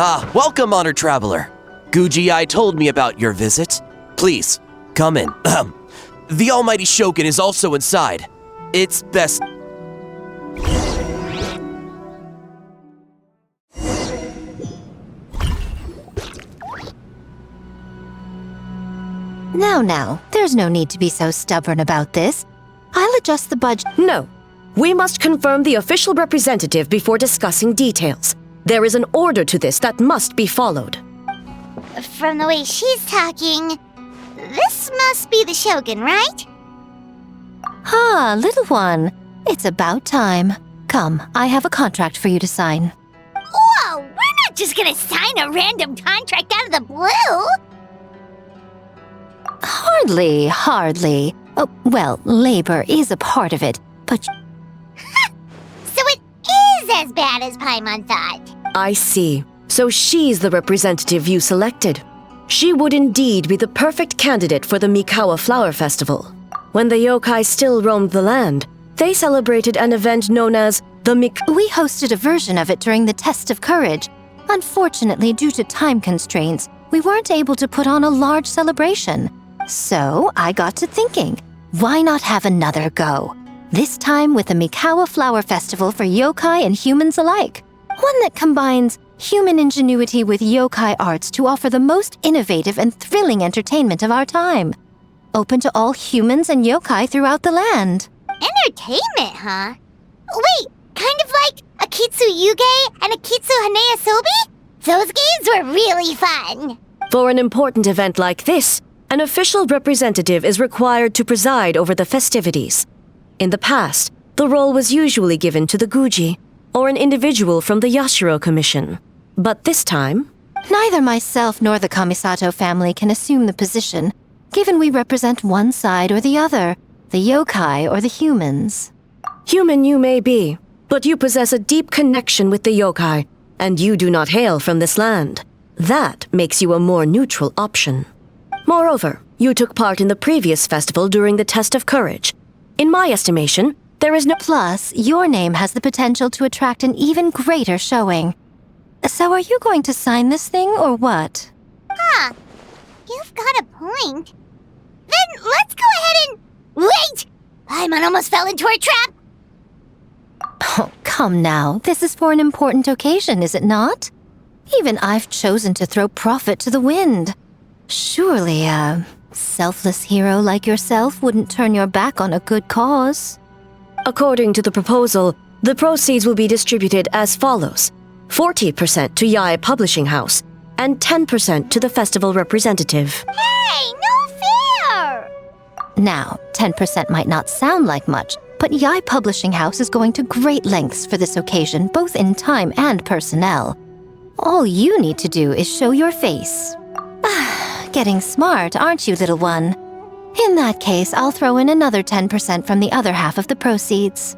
Welcome, honored traveler. Guji-ai told me about your visit. Please, come in. The almighty Shogun is also inside. It's best... Now, there's no need to be so stubborn about this. I'll adjust the budget. No. We must confirm the official representative before discussing details. There is an order to this that must be followed. From the way she's talking, this must be the Shogun, right? Ah, little one. It's about time. Come, I have a contract for you to sign. Whoa, we're not just gonna sign a random contract out of the blue! Hardly. Oh, well, labor is a part of it, but... So it is as bad as Paimon thought. I see. So she's the representative you selected. She would indeed be the perfect candidate for the Mikawa Flower Festival. When the yokai still roamed the land, they celebrated an event known as the We hosted a version of it during the Test of Courage. Unfortunately, due to time constraints, we weren't able to put on a large celebration. So I got to thinking, why not have another go? This time with the Mikawa Flower Festival for yokai and humans alike. One that combines human ingenuity with yokai arts to offer the most innovative and thrilling entertainment of our time. Open to all humans and yokai throughout the land. Entertainment, huh? Wait, kind of like Akitsu Yuge and Akitsu Hanea Sobi? Those games were really fun. For an important event like this, an official representative is required to preside over the festivities. In the past, the role was usually given to the Guji, or an individual from the Yashiro Commission. But this time... Neither myself nor the Kamisato family can assume the position, given we represent one side or the other, the yokai or the humans. Human you may be, but you possess a deep connection with the yokai, and you do not hail from this land. That makes you a more neutral option. Moreover, you took part in the previous festival during the Test of Courage. In my estimation, there is no... Plus, your name has the potential to attract an even greater showing. So are you going to sign this thing, or what? Huh. You've got a point. Then let's go ahead and... Wait! Paimon almost fell into our trap! Oh, come now. This is for an important occasion, is it not? Even I've chosen to throw profit to the wind. Surely a selfless hero like yourself wouldn't turn your back on a good cause. According to the proposal, the proceeds will be distributed as follows. 40% to Yae Publishing House, and 10% to the festival representative. Hey, no fair! Now, 10% might not sound like much, but Yae Publishing House is going to great lengths for this occasion, both in time and personnel. All you need to do is show your face. Getting smart, aren't you, little one? In that case, I'll throw in another 10% from the other half of the proceeds.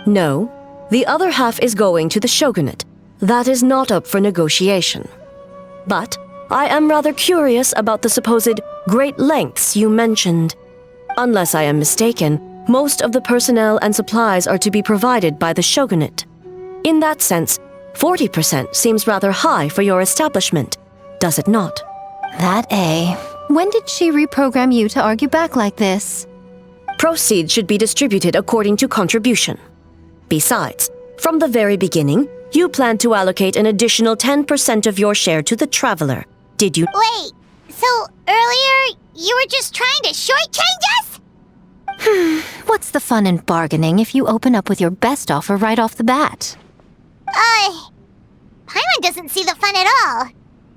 No, the other half is going to the shogunate. That is not up for negotiation. But I am rather curious about the supposed great lengths you mentioned. Unless I am mistaken, most of the personnel and supplies are to be provided by the shogunate. In that sense, 40% seems rather high for your establishment, does it not? When did she reprogram you to argue back like this? Proceeds should be distributed according to contribution. Besides, from the very beginning, you plan to allocate an additional 10% of your share to the traveler, did you? Wait, so earlier you were just trying to shortchange us? What's the fun in bargaining if you open up with your best offer right off the bat? Paimon doesn't see the fun at all.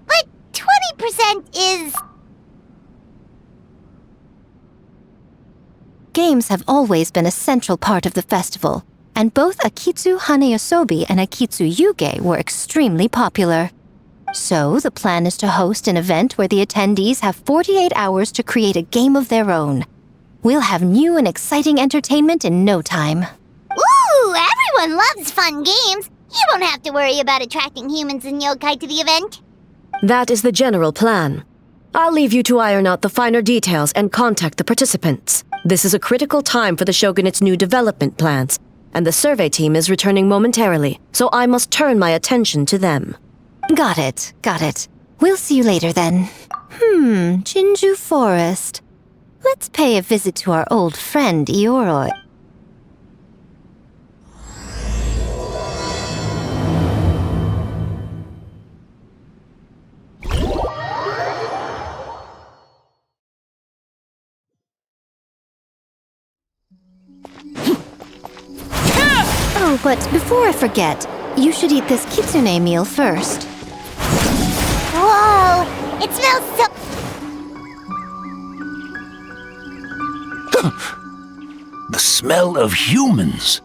But 20% is... Games have always been a central part of the festival, and both Akitsu Haneyosobi and Akitsu Yuge were extremely popular. So the plan is to host an event where the attendees have 48 hours to create a game of their own. We'll have new and exciting entertainment in no time. Ooh, everyone loves fun games. You won't have to worry about attracting humans and yokai to the event. That is the general plan. I'll leave you to iron out the finer details and contact the participants. This is a critical time for the Shogunate's new development plans, and the survey team is returning momentarily, so I must turn my attention to them. Got it, got it. We'll see you later then. Jinju Forest. Let's pay a visit to our old friend Ioroi. Oh, but before I forget, you should eat this kitsune meal first. Whoa! It smells so... The smell of humans.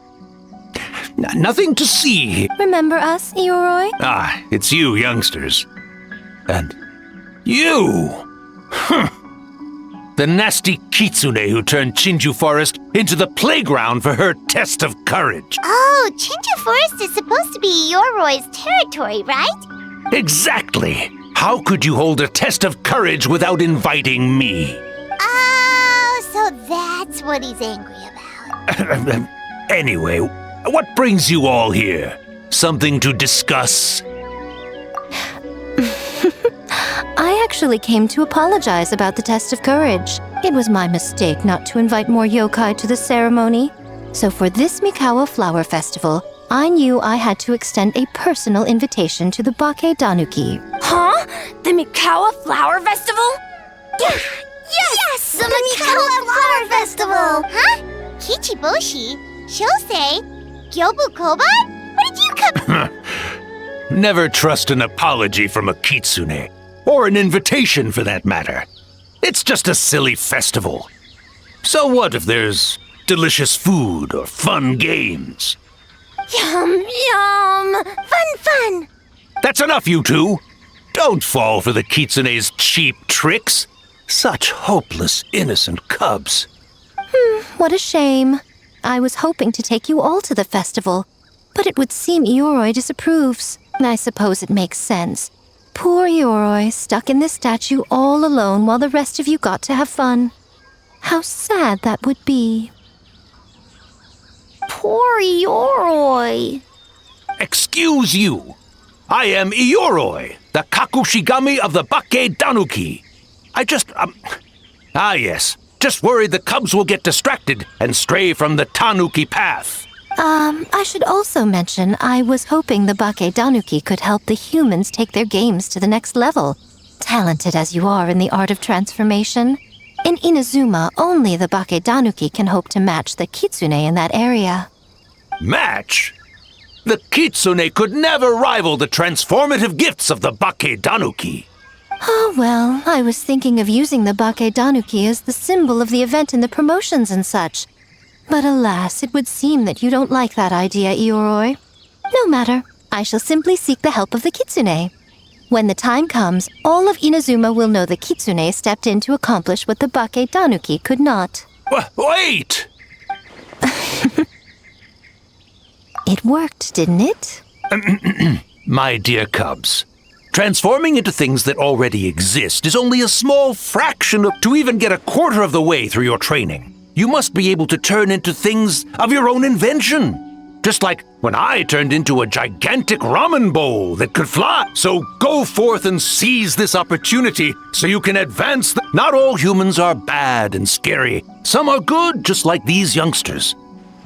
Nothing to see here. Remember us, Ioroi? Ah, it's you youngsters. And you! The nasty kitsune who turned Chinju Forest into the playground for her test of courage. Oh, Chinju Forest is supposed to be Ioroi's territory, right? Exactly! How could you hold a test of courage without inviting me? Oh, so that's what he's angry about. Anyway, what brings you all here? Something to discuss? I actually came to apologize about the test of courage. It was my mistake not to invite more yokai to the ceremony. So for this Mikawa Flower Festival, I knew I had to extend a personal invitation to the Bake Danuki. Huh? The Mikawa Flower Festival? Yes! The Mikawa Flower Festival! Huh? Kichiboshi? Shosei? Gyobu Koban? Where did you come... Never trust an apology from a kitsune. Or an invitation, for that matter. It's just a silly festival. So what if there's delicious food or fun games? Yum, yum! Fun! That's enough, you two! Don't fall for the kitsune's cheap tricks. Such hopeless, innocent cubs. What a shame. I was hoping to take you all to the festival, but it would seem Ioroi disapproves. I suppose it makes sense. Poor Ioroi, stuck in this statue all alone while the rest of you got to have fun. How sad that would be. Poor Ioroi. Excuse you. I am Ioroi, the Kakushigami of the Bake Danuki. Yes. Just worried the cubs will get distracted and stray from the Tanuki path. I should also mention I was hoping the Bake Danuki could help the humans take their games to the next level. Talented as you are in the art of transformation. In Inazuma, only the Bake Danuki can hope to match the kitsune in that area. Match? The kitsune could never rival the transformative gifts of the Bake Danuki. Oh, well, I was thinking of using the Bake Danuki as the symbol of the event in the promotions and such. But alas, it would seem that you don't like that idea, Ioroi. No matter, I shall simply seek the help of the kitsune. When the time comes, all of Inazuma will know the kitsune stepped in to accomplish what the Bake Danuki could not. Wait! It worked, didn't it? My dear cubs, transforming into things that already exist is only a small fraction to even get a quarter of the way through your training. You must be able to turn into things of your own invention. Just like when I turned into a gigantic ramen bowl that could fly. So go forth and seize this opportunity so you can advance. Not all humans are bad and scary. Some are good, just like these youngsters.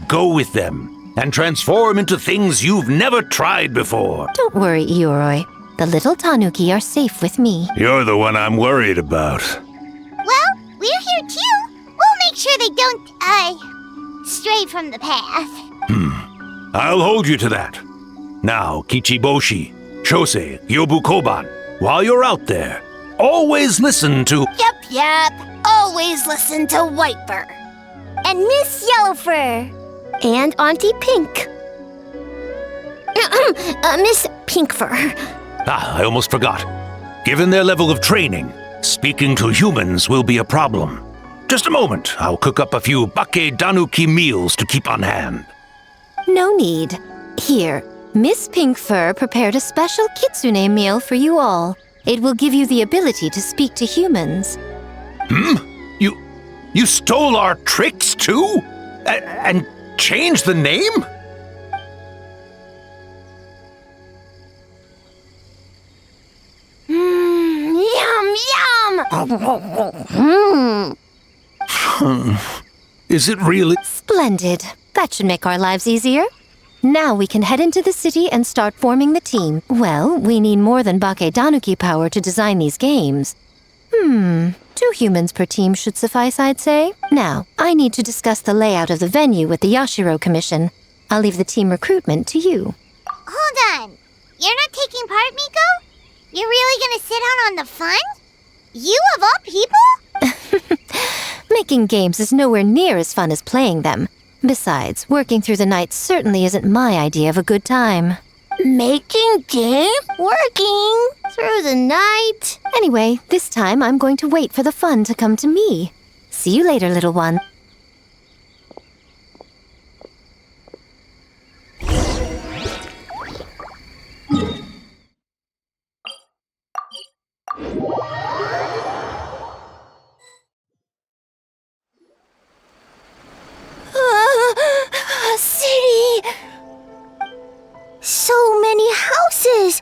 Go with them and transform into things you've never tried before. Don't worry, Ioroi. The little Tanuki are safe with me. You're the one I'm worried about. Well, we're here too. We'll make sure they don't, stray from the path. I'll hold you to that. Now, Kichiboshi, Shosei, Gyobu Koban, while you're out there, always listen to... Yep. Always listen to Whitefur. And Miss Yellowfur. And Auntie Pink. Miss Pinkfur. I almost forgot. Given their level of training, speaking to humans will be a problem. Just a moment, I'll cook up a few Bake Danuki meals to keep on hand. No need. Here, Miss Pinkfur prepared a special kitsune meal for you all. It will give you the ability to speak to humans. You stole our tricks too? And changed the name? Is it really? Splendid. That should make our lives easier. Now we can head into the city and start forming the team. Well, we need more than Bakedanuki power to design these games. 2 humans per team should suffice, I'd say. Now, I need to discuss the layout of the venue with the Yashiro Commission. I'll leave the team recruitment to you. Hold on. You're not taking part, Miko? You're really gonna sit out on the fun? You of all people? Making games is nowhere near as fun as playing them. Besides, working through the night certainly isn't my idea of a good time. Making games? Working through the night? Anyway, this time I'm going to wait for the fun to come to me. See you later, little one. A city! So many houses!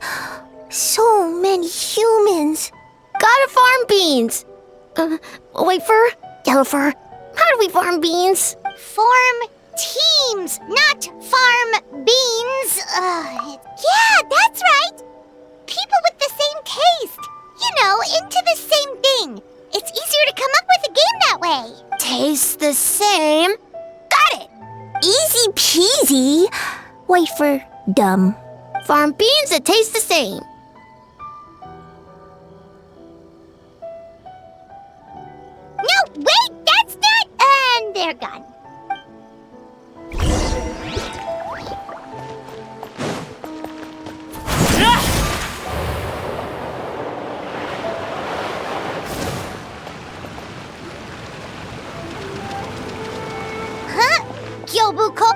So many humans! Gotta farm beans! White-fur? Yellow-fur? How do we farm beans? Form teams, not farm beans. Yeah, that's right. People with the same taste. You know, into the same thing. It's easier to come up with a game that way. Tastes the same? Got it! Easy peasy. Wafer, dumb. Farm beans that taste the same. No, wait, that's not... And they're gone.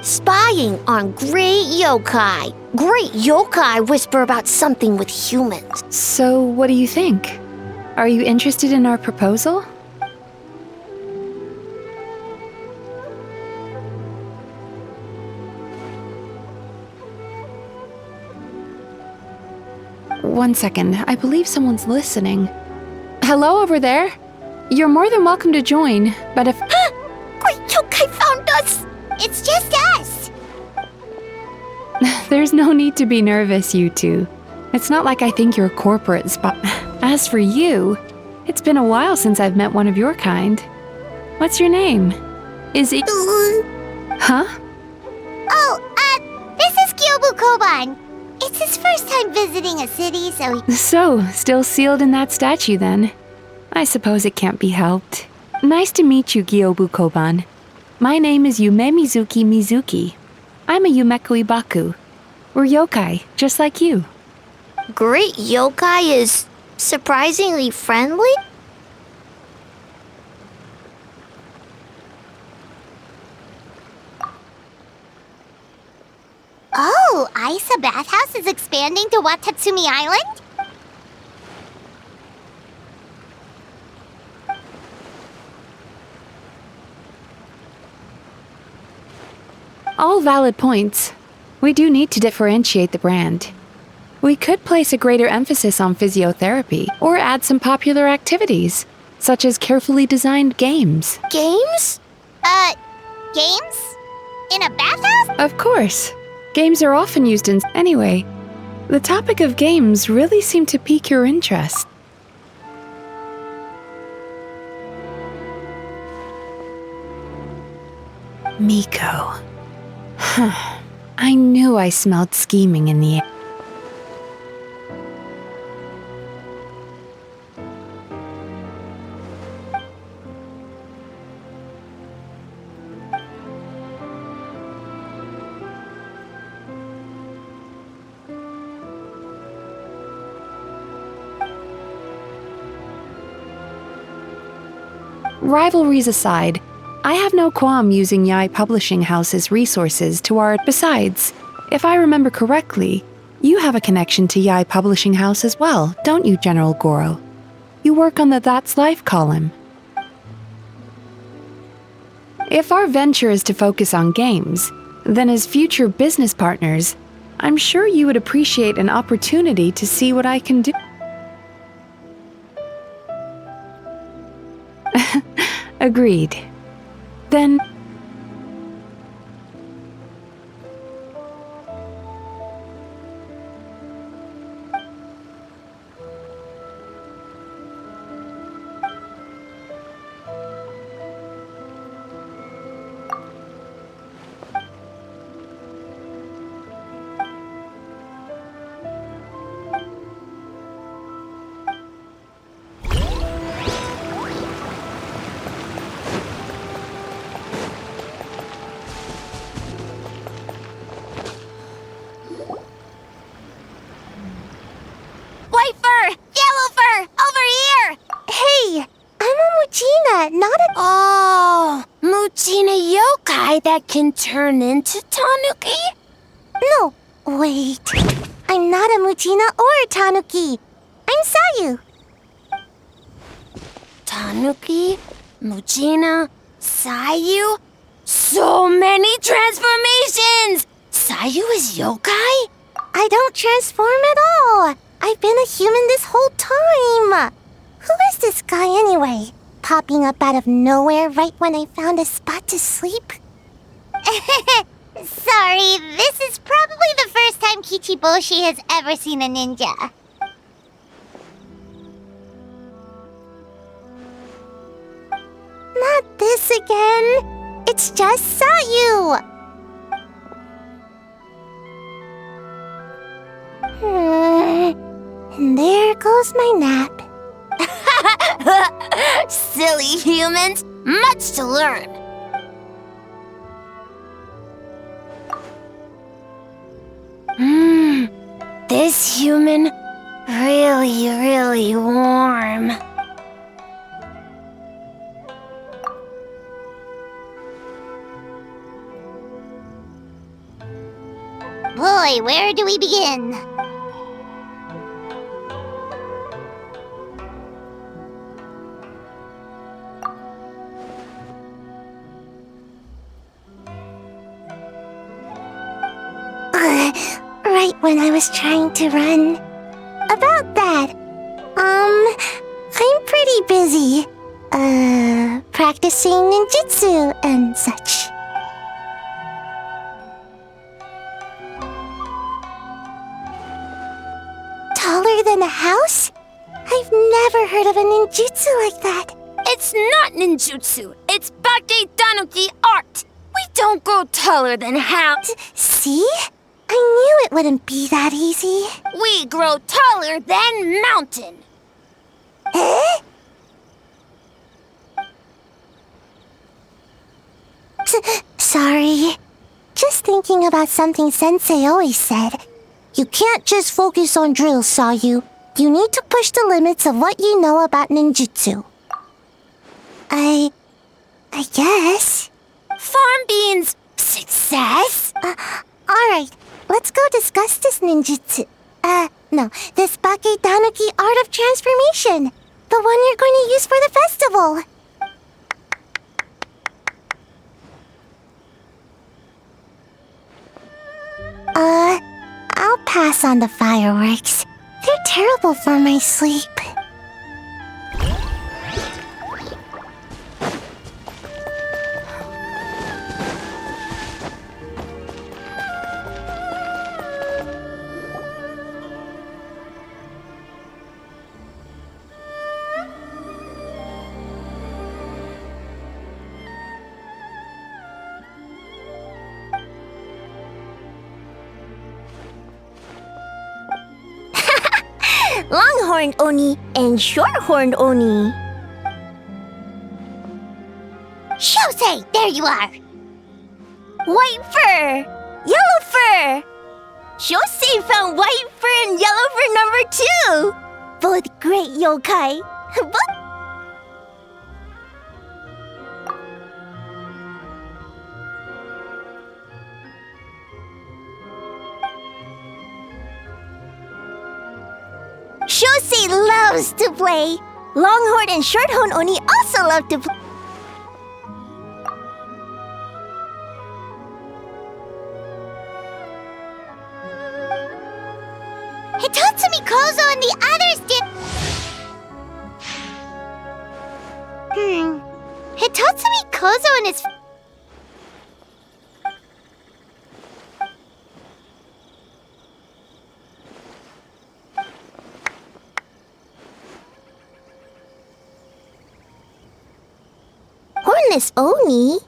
Spying on great yokai. Great yokai whisper about something with humans. So, what do you think? Are you interested in our proposal? One second, I believe someone's listening. Hello over there? You're more than welcome to join, but if... Great yokai found us! It's just us. There's no need to be nervous, you two. It's not like I think you're a corporate spot. As for you, it's been a while since I've met one of your kind. What's your name? Is it... Huh? Oh, this is Kyobu Koban. It's his first time visiting a city, so he... So, still sealed in that statue then. I suppose it can't be helped. Nice to meet you, Gyobu Koban. My name is Yume Mizuki. I'm a Yumeku Ibaku. We're yokai, just like you. Great yokai is surprisingly friendly? Oh, Aisa Bathhouse is expanding to Watatsumi Island? All valid points. We do need to differentiate the brand. We could place a greater emphasis on physiotherapy or add some popular activities, such as carefully designed games. Games? Games? In a bathhouse? Of course. Games are often used in... Anyway, the topic of games really seemed to pique your interest. Miko. I knew I smelled scheming in the air. Rivalries aside, I have no qualm using Yae Publishing House's resources to our... Besides, if I remember correctly, you have a connection to Yae Publishing House as well, don't you, General Goro? You work on the That's Life column. If our venture is to focus on games, then as future business partners, I'm sure you would appreciate an opportunity to see what I can do. Agreed. Then... White fur! Yellow fur! Over here! Hey, I'm a Muchina, not a... Oh, Muchina yokai that can turn into Tanuki? No, wait. I'm not a Muchina or a Tanuki. I'm Sayu. Tanuki, Muchina, Sayu? So many transformations! Sayu is yokai? I don't transform at all. I've been a human this whole time. Who is this guy anyway? Popping up out of nowhere right when I found a spot to sleep? Sorry, this is probably the first time Kichiboshi has ever seen a ninja. Not this again. It's just Sayu. And there goes my nap. Silly humans, much to learn. This human, really warm. Boy, where do we begin? Right when I was trying to run. About that, I'm pretty busy. Practicing ninjutsu and such. Taller than a house? I've never heard of a ninjutsu like that. It's not ninjutsu. It's Bake Tanuki art. We don't grow taller than a house. See? I knew it wouldn't be that easy. We grow taller than mountain. Eh? Sorry. Just thinking about something Sensei always said. You can't just focus on drills, Sayu. You need to push the limits of what you know about ninjutsu. I guess. Farm beans. Success? Alright. Let's go discuss this ninjutsu. No, this Bake Tanuki art of transformation. The one you're going to use for the festival. I'll pass on the fireworks. They're terrible for my sleep. Longhorned Oni and Shorthorned Oni. Shosei, there you are! White fur! Yellow fur! Shosei found white fur and yellow fur number 2! Both great yokai. Shosei loves to play. Longhorn and Shorthorn Oni also love to play. Hitatsumi Kozo and the others did... Tatsumi Kozo and his... Hornless Oni?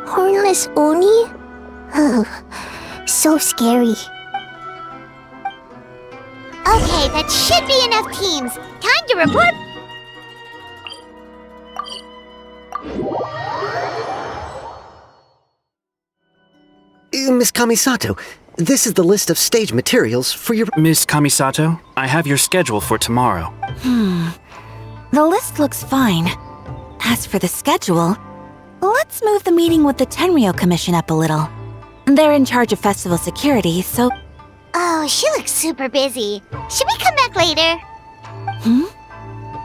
Hornless Oni? Oh, so scary. Okay, that should be enough teams. Time to report... Miss Kamisato, this is the list of stage materials for your... Miss Kamisato, I have your schedule for tomorrow. The list looks fine. As for the schedule, let's move the meeting with the Tenryou Commission up a little. They're in charge of festival security, so... Oh, she looks super busy. Should we come back later?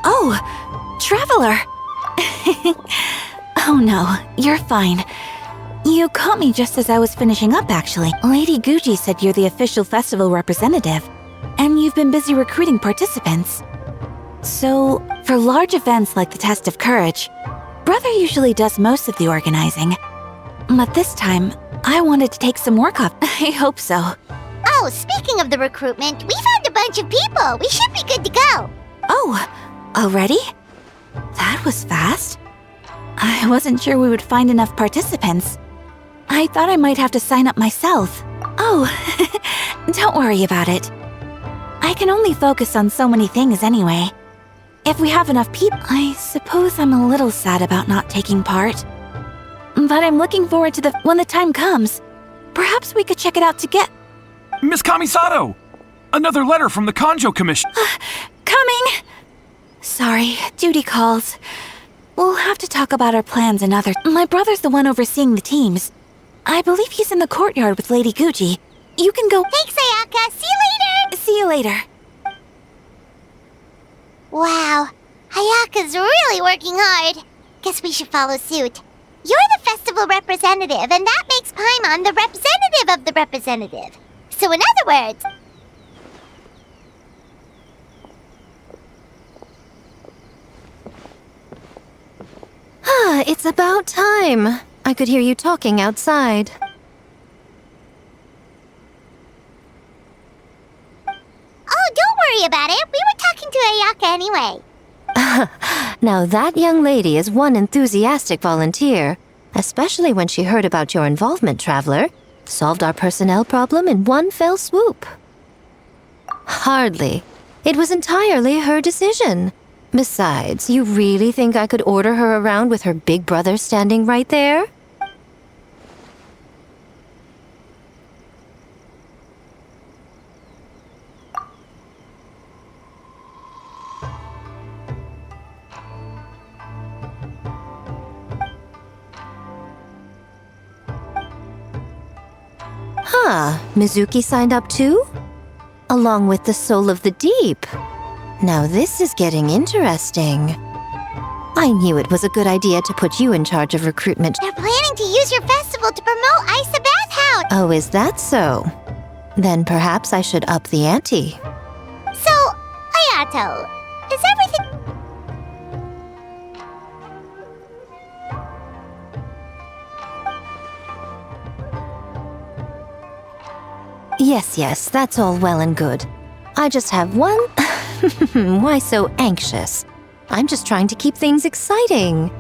Oh, Traveler! Oh no, you're fine. You caught me just as I was finishing up, actually. Lady Guji said you're the official festival representative, and you've been busy recruiting participants. So, for large events like the Test of Courage, Brother usually does most of the organizing. But this time, I wanted to take some work off. I hope so. Oh, speaking of the recruitment, we found a bunch of people. We should be good to go. Oh, already? That was fast. I wasn't sure we would find enough participants. I thought I might have to sign up myself. Oh, don't worry about it. I can only focus on so many things anyway. If we have enough people, I suppose I'm a little sad about not taking part. But I'm looking forward to when the time comes. Perhaps we could check it out together. Miss Kamisato! Another letter from the Kanjo Commission. Coming! Sorry, duty calls. We'll have to talk about our plans another. My brother's the one overseeing the teams. I believe he's in the courtyard with Lady Guji. You can go. Thanks, Ayaka. See you later. See you later. Wow, Ayaka's really working hard. Guess we should follow suit. You're the festival representative, and that makes Paimon the representative of the representative. So in other words... It's about time. I could hear you talking outside. Oh, don't worry about it. We were talking to Ayaka anyway. Now that young lady is one enthusiastic volunteer, especially when she heard about your involvement, Traveler. Solved our personnel problem in one fell swoop. Hardly. It was entirely her decision. Besides, you really think I could order her around with her big brother standing right there? Huh, Mizuki signed up too? Along with the Soul of the Deep. Now this is getting interesting. I knew it was a good idea to put you in charge of recruitment. They're planning to use your festival to promote Isa Bath House. Oh, is that so? Then perhaps I should up the ante. So, Ayato, is everything... Yes, that's all well and good. I just have one... Why so anxious? I'm just trying to keep things exciting.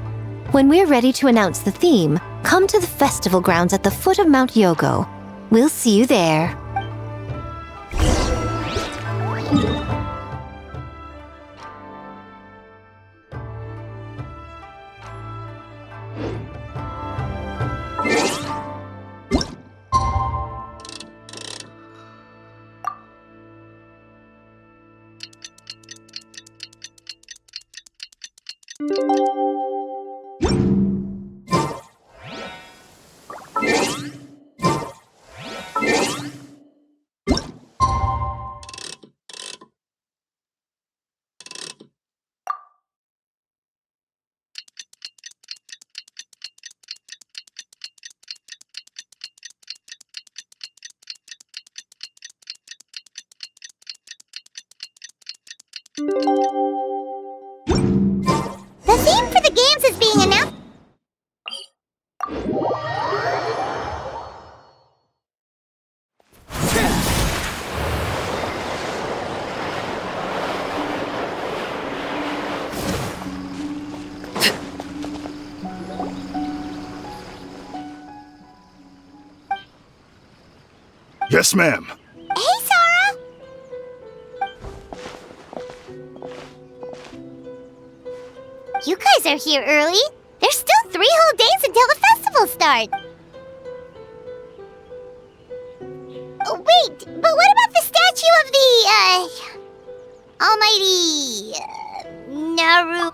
When we're ready to announce the theme, come to the festival grounds at the foot of Mount Yogo. We'll see you there. Yes, ma'am. Hey, Sora! You guys are here early. There's still 3 whole days until the festival starts. Oh, wait, but what about the statue of the, almighty, Naru?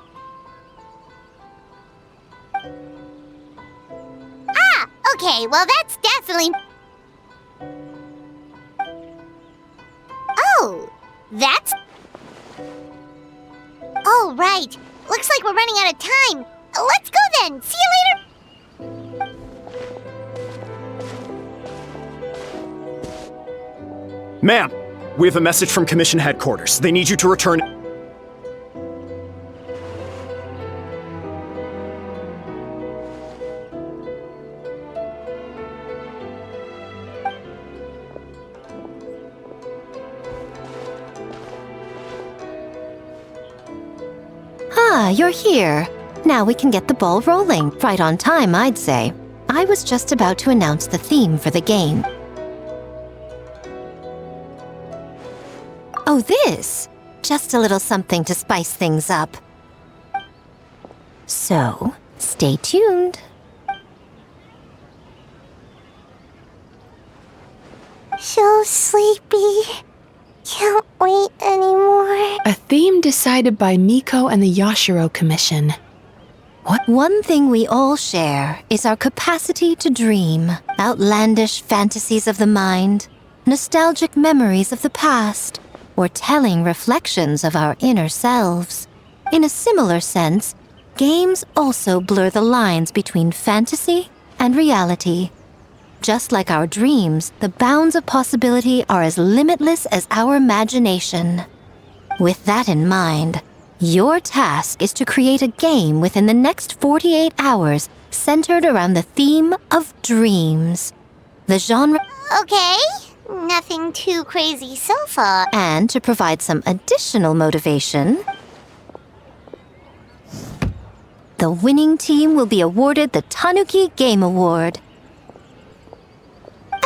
Ah, okay, well that's definitely... Oh, that's... Oh, right. Looks like we're running out of time. Let's go then. See you later. Ma'am, we have a message from Commission Headquarters. They need you to return... Ah, you're here. Now we can get the ball rolling. Right on time, I'd say. I was just about to announce the theme for the game. Oh, this? Just a little something to spice things up. So, stay tuned. So sleepy. Can't wait anymore. A theme decided by Miko and the Yashiro Commission. One thing we all share is our capacity to dream. Outlandish fantasies of the mind, nostalgic memories of the past, or telling reflections of our inner selves. In a similar sense, games also blur the lines between fantasy and reality. Just like our dreams, the bounds of possibility are as limitless as our imagination. With that in mind, your task is to create a game within the next 48 hours centered around the theme of dreams. The genre... Okay, nothing too crazy so far. And to provide some additional motivation, the winning team will be awarded the Tanuki Game Award,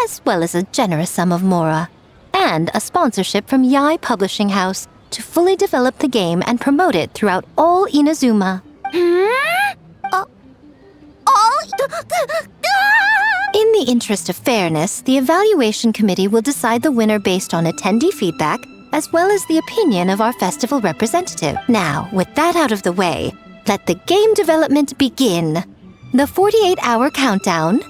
as well as a generous sum of mora, and a sponsorship from Yae Publishing House to fully develop the game and promote it throughout all Inazuma. In the interest of fairness, the evaluation committee will decide the winner based on attendee feedback, as well as the opinion of our festival representative. Now, with that out of the way, let the game development begin. The 48-hour countdown...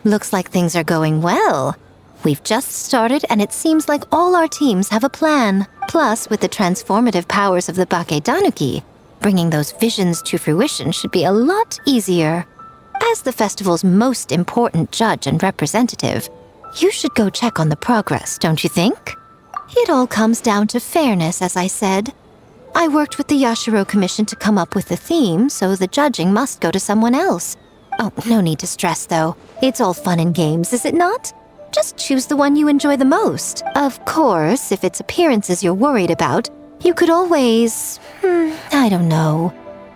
Looks like things are going well. We've just started and it seems like all our teams have a plan. Plus, with the transformative powers of the Bakedanuki, bringing those visions to fruition should be a lot easier. As the festival's most important judge and representative, you should go check on the progress, don't you think? It all comes down to fairness, as I said. I worked with the Yashiro Commission to come up with the theme, so the judging must go to someone else. Oh, no need to stress, though. It's all fun and games, is it not? Just choose the one you enjoy the most. Of course, if it's appearances you're worried about, you could always... I don't know.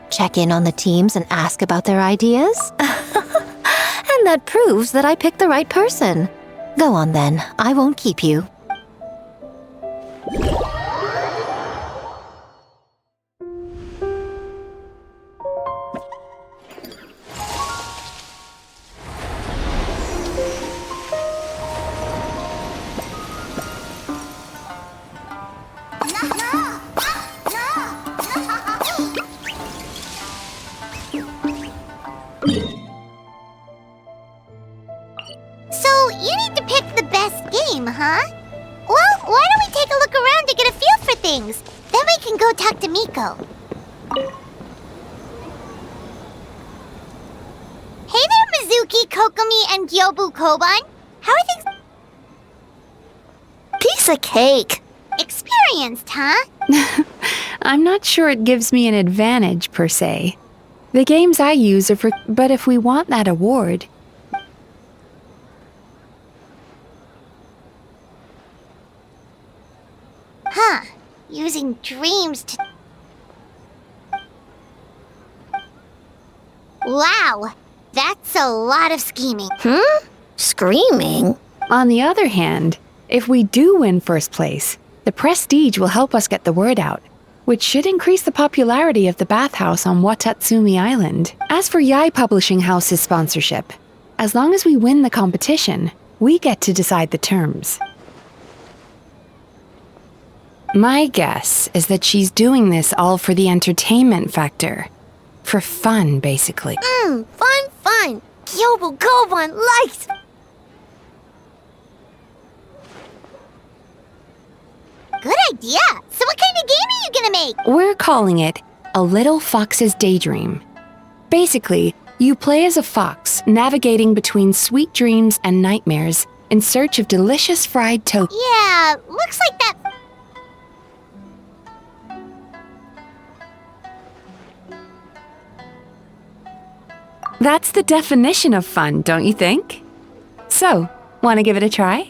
Check in on the teams and ask about their ideas? And that proves that I picked the right person. Go on then, I won't keep you. Huh? Well, why don't we take a look around to get a feel for things? Then we can go talk to Miko. Hey there, Mizuki, Kokomi, and Gyobu Koban. How are things? Piece of cake. Experienced, huh? I'm not sure it gives me an advantage, per se. The games I use are for... But if we want that award... Huh. Using dreams to... Wow, that's a lot of scheming. Screaming? On the other hand, if we do win first place, the prestige will help us get the word out, which should increase the popularity of the bathhouse on Watatsumi Island. As for Yai Publishing House's sponsorship, as long as we win the competition, we get to decide the terms. My guess is that she's doing this all for the entertainment factor. For fun, basically. Fun. Kyobu Koban likes. Good idea. So what kind of game are you gonna make? We're calling it A Little Fox's Daydream. Basically, you play as a fox navigating between sweet dreams and nightmares in search of delicious fried tofu. Yeah, looks like that. That's the definition of fun, don't you think? So, want to give it a try?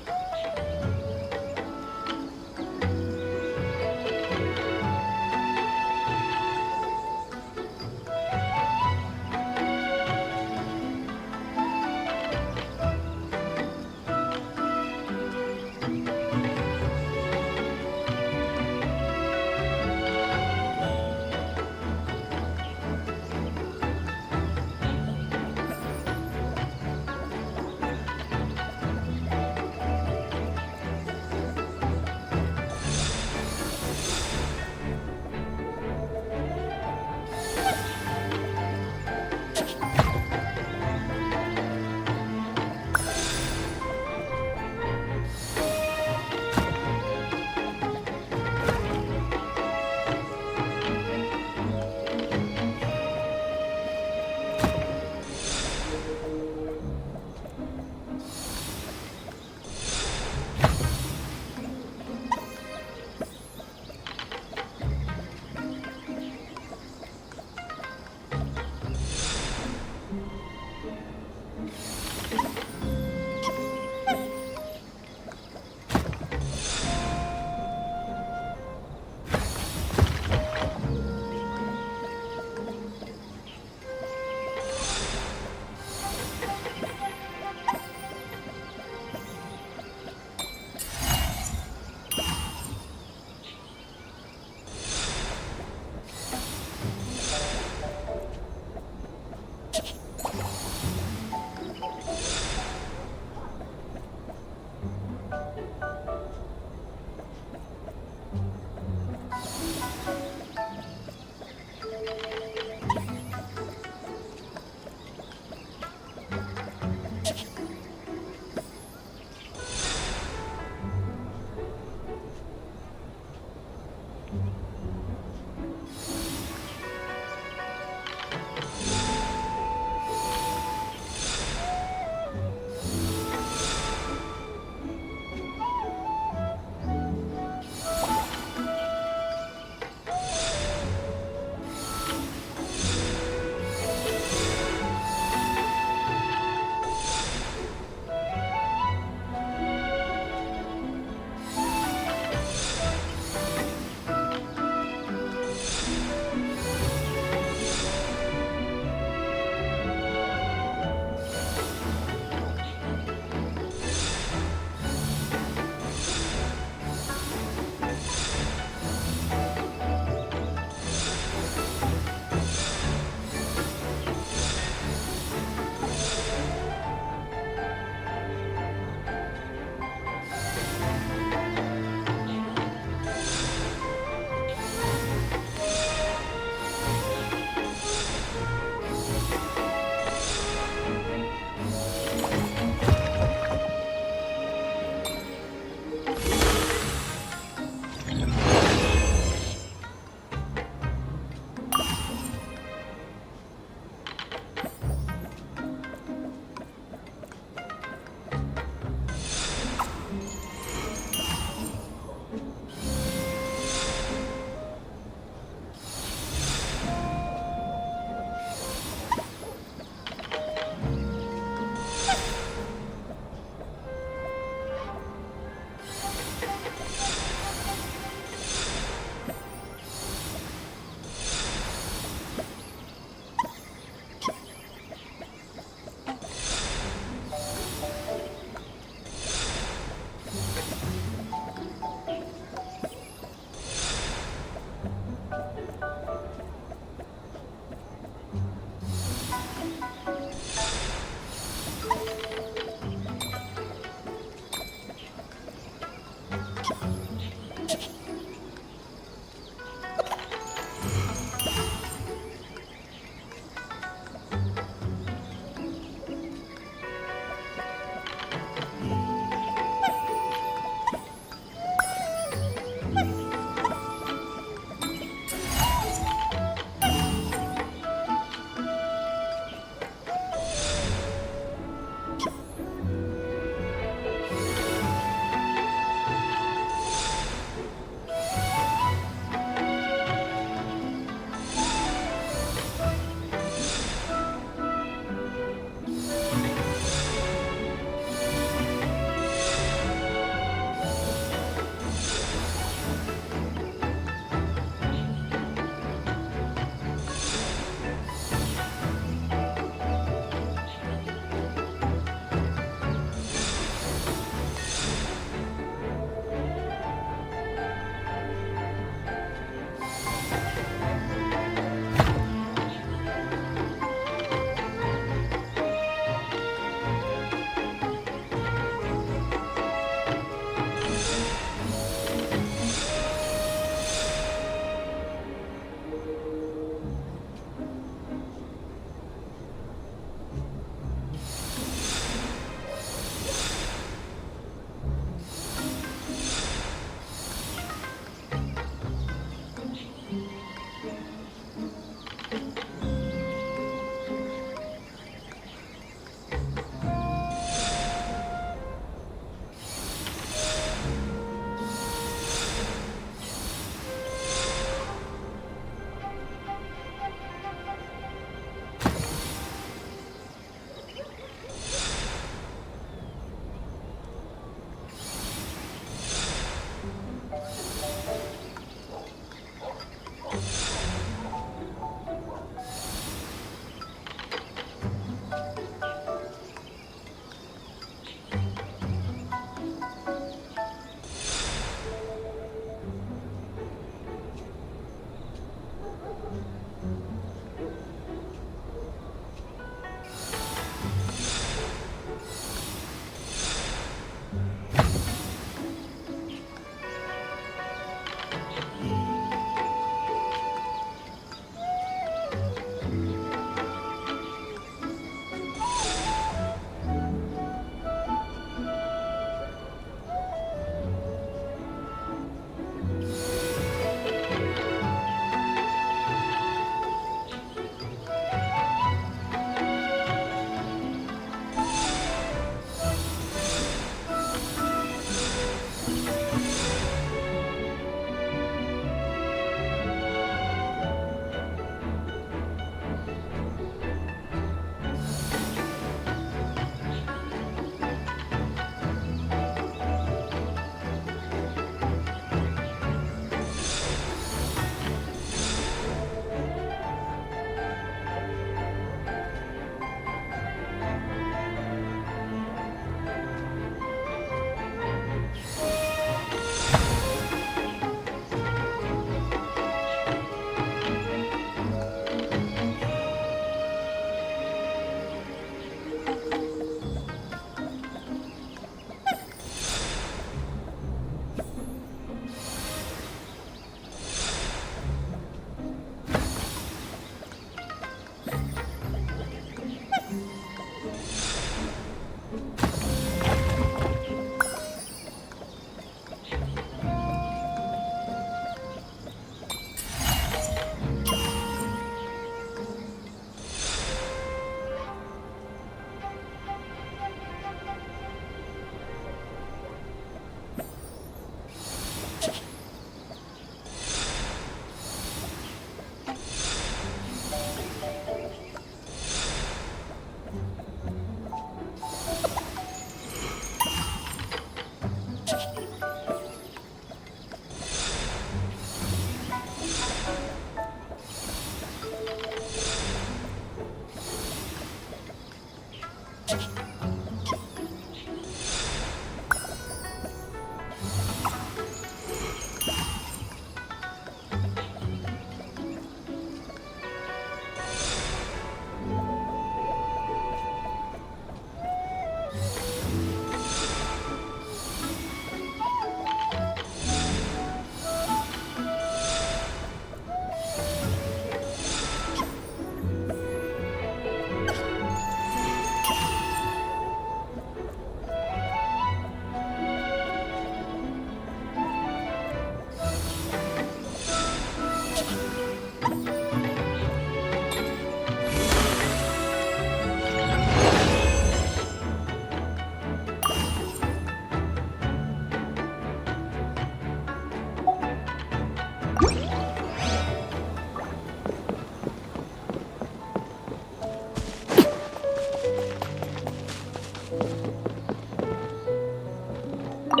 Boss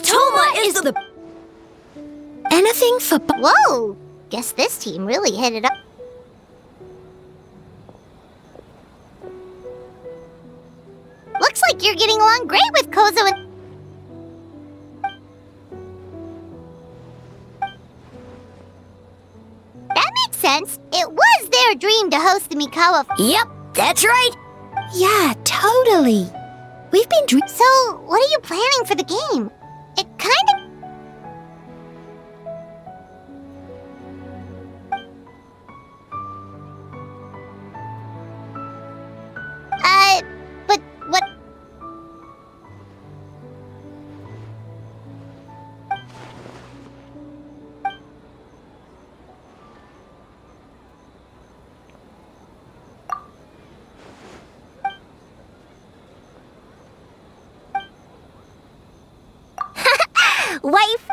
Toma is the... Anything for Whoa! Guess this team really hit it up. Looks like you're getting along great with Kozo and... That makes sense. It was their dream to host the Mikawa... Yep, that's right. Yeah, totally. We've been So, what are you planning for the game? It kinda... but what... Wife...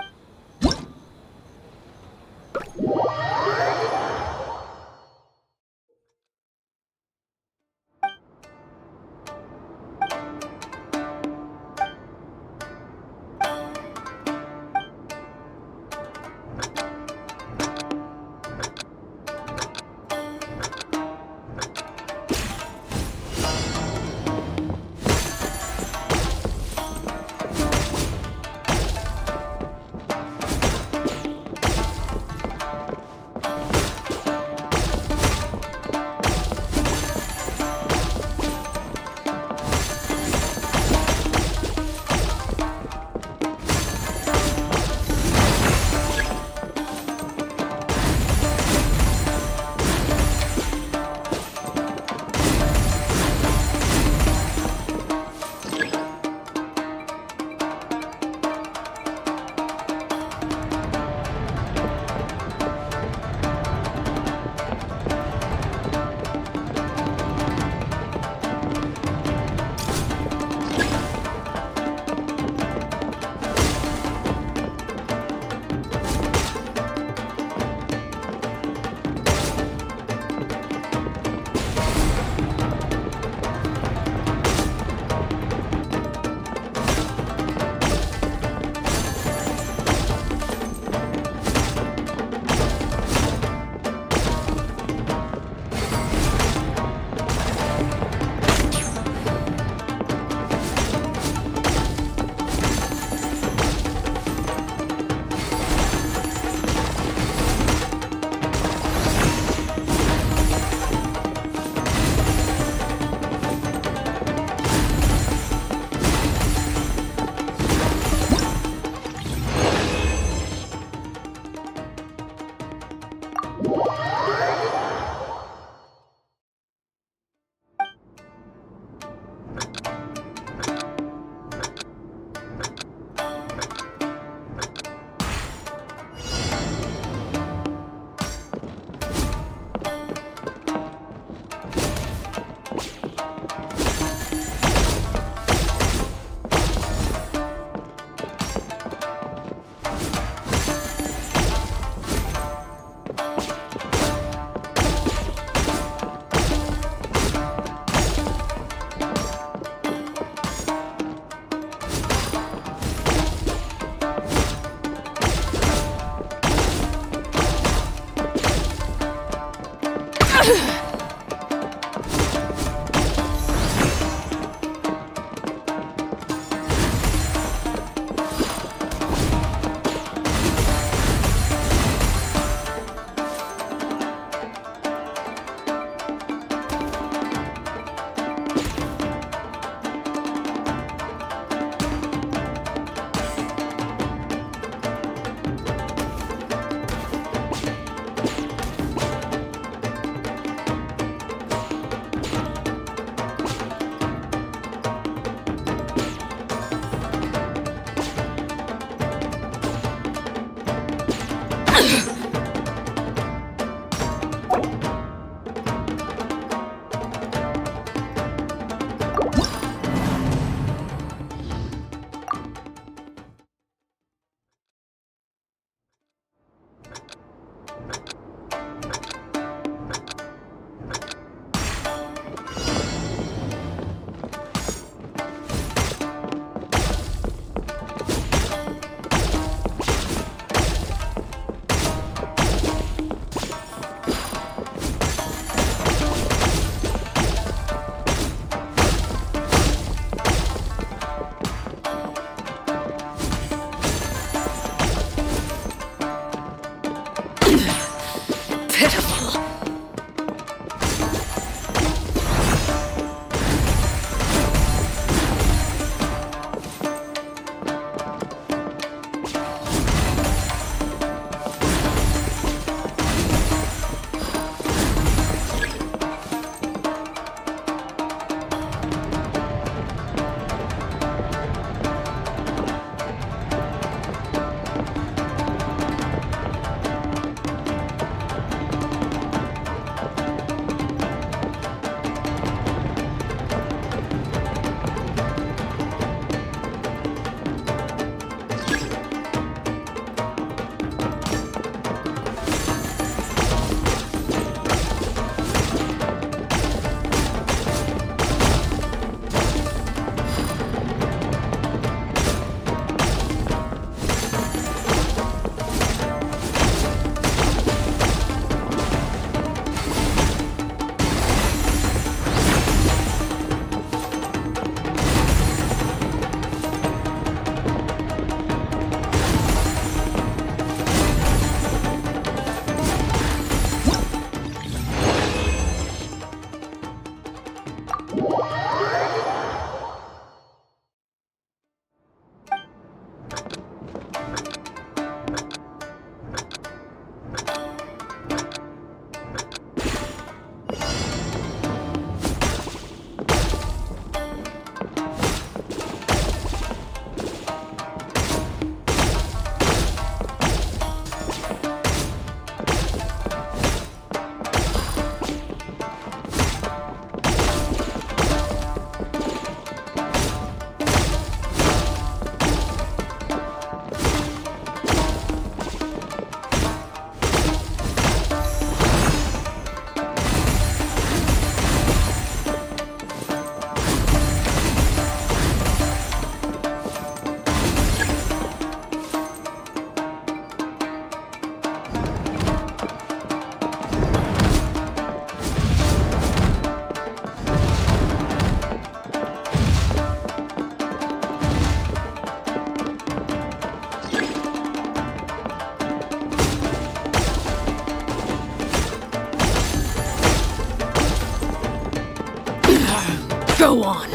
Go on.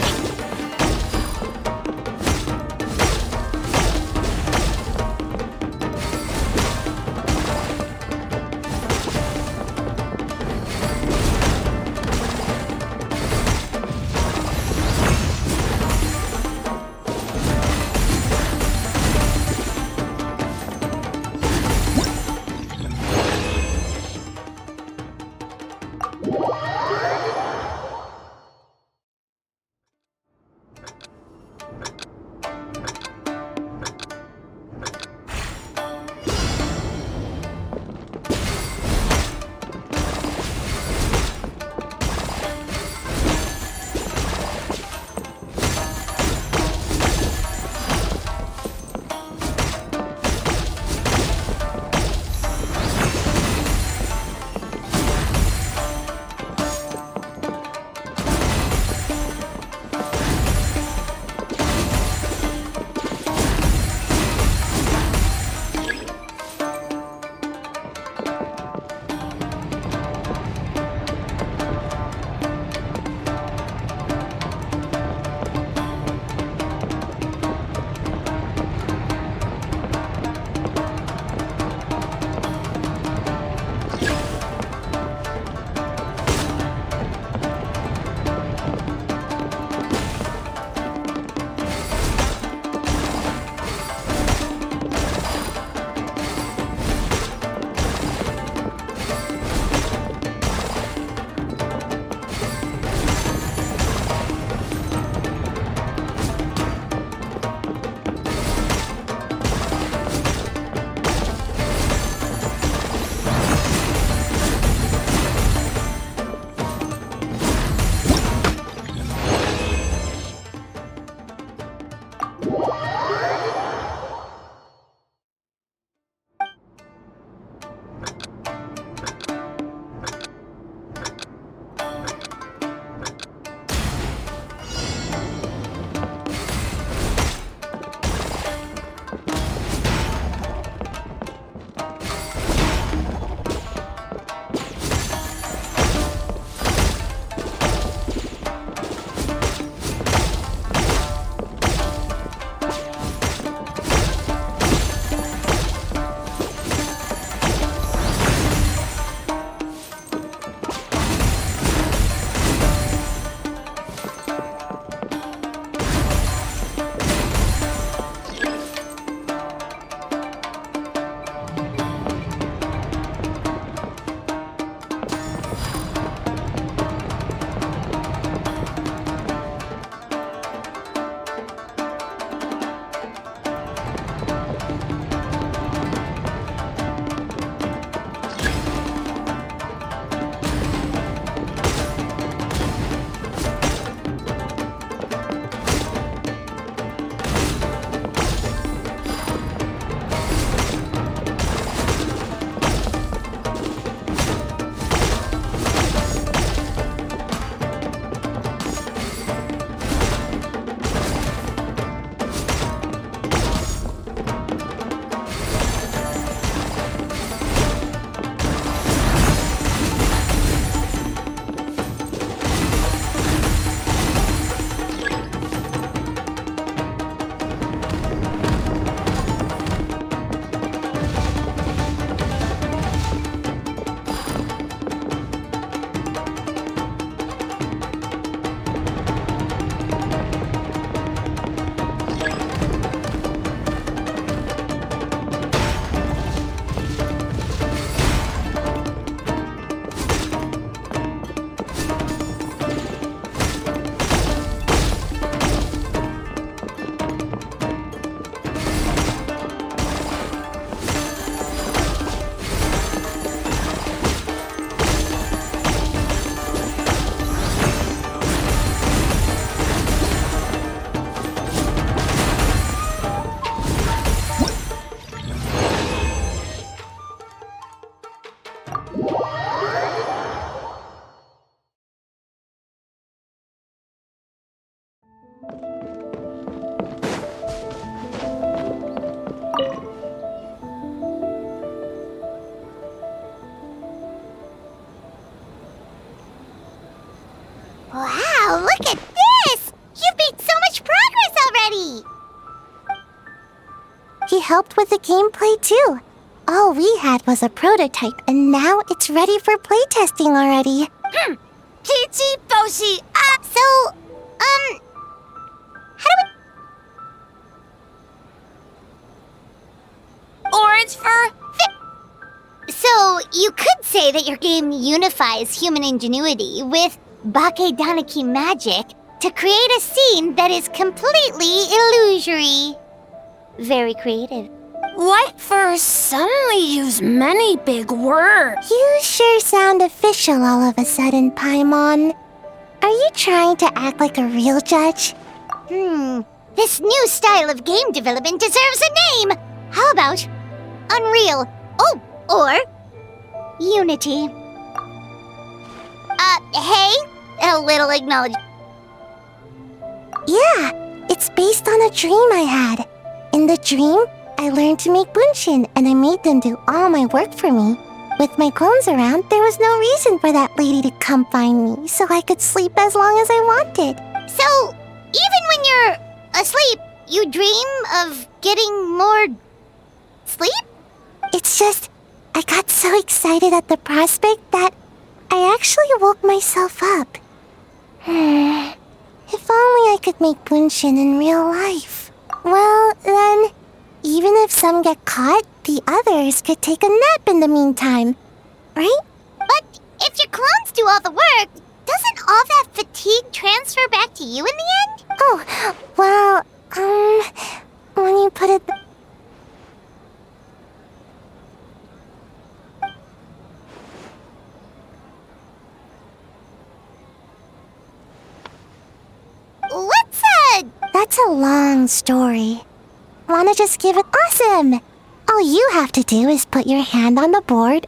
Wow, look at this! helped with the gameplay too. All we had was a prototype, and now it's ready for playtesting already. Chichi Boshi. How do we... Orange fur? So, you could say that your game unifies human ingenuity with Bakedaniki magic to create a scene that is completely illusory. Very creative. White furs suddenly use many big words. You sure sound official all of a sudden, Paimon. Are you trying to act like a real judge? This new style of game development deserves a name! How about Unreal? Oh, or Unity. Hey, a little acknowledgement. Yeah, it's based on a dream I had. In the dream, I learned to make Bunshin, and I made them do all my work for me. With my clones around, there was no reason for that lady to come find me, so I could sleep as long as I wanted. So, even when you're asleep, you dream of getting more sleep? It's just, I got so excited at the prospect that I actually woke myself up. If only I could make Bunshin in real life. Well, then, even if some get caught, the others could take a nap in the meantime, right? But if your clones do all the work, doesn't all that fatigue transfer back to you in the end? Oh, well, when you put it... That's a long story. Wanna just give it awesome? All you have to do is put your hand on the board.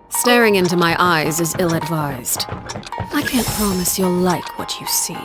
Staring into my eyes is ill-advised. I can't promise you'll like what you see.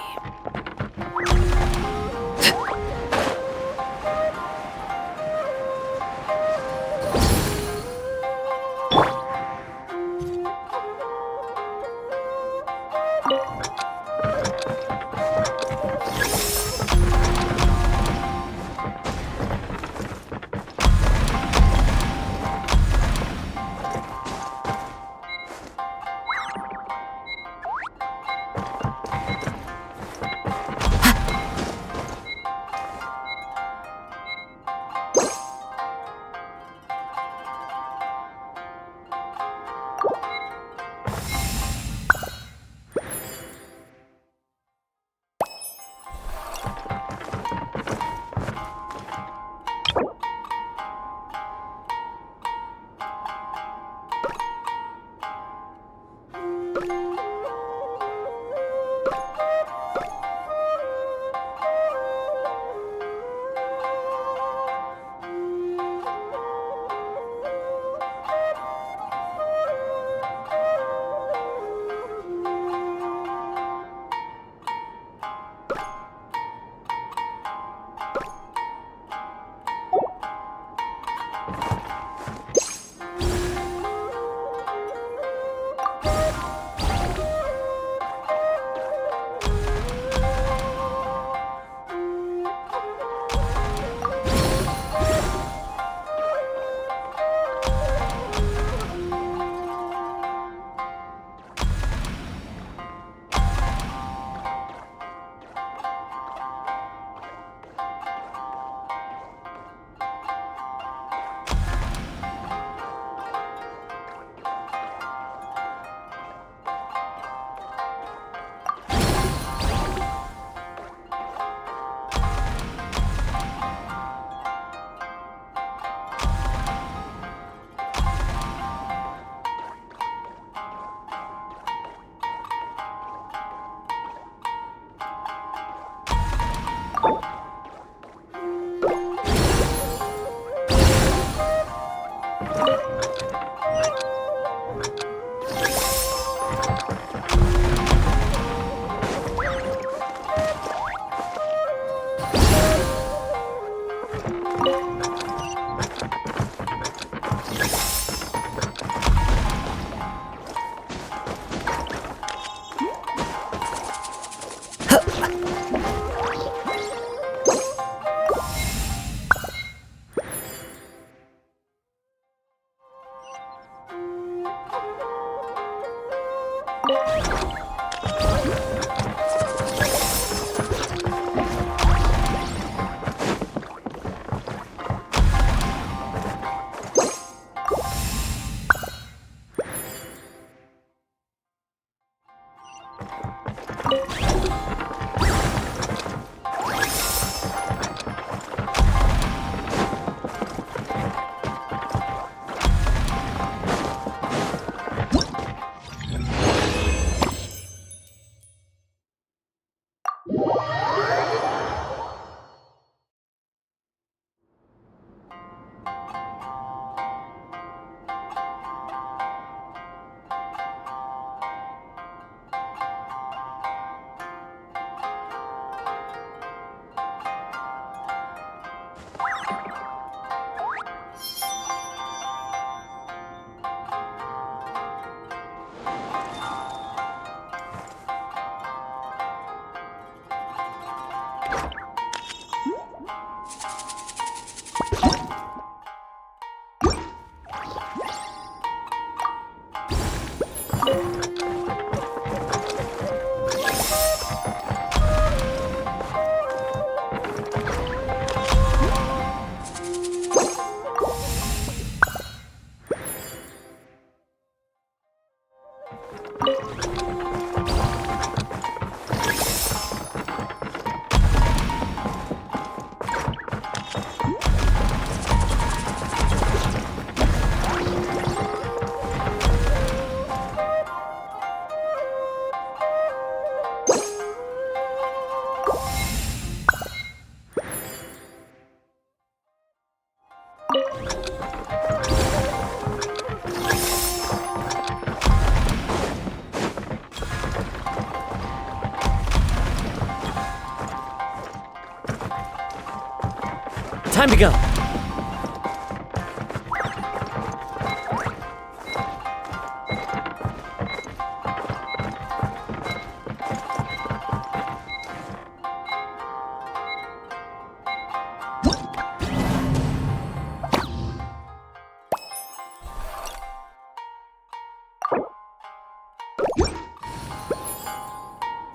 Time to go.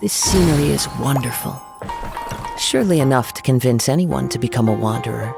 This scenery is wonderful. Surely enough to convince anyone to become a wanderer.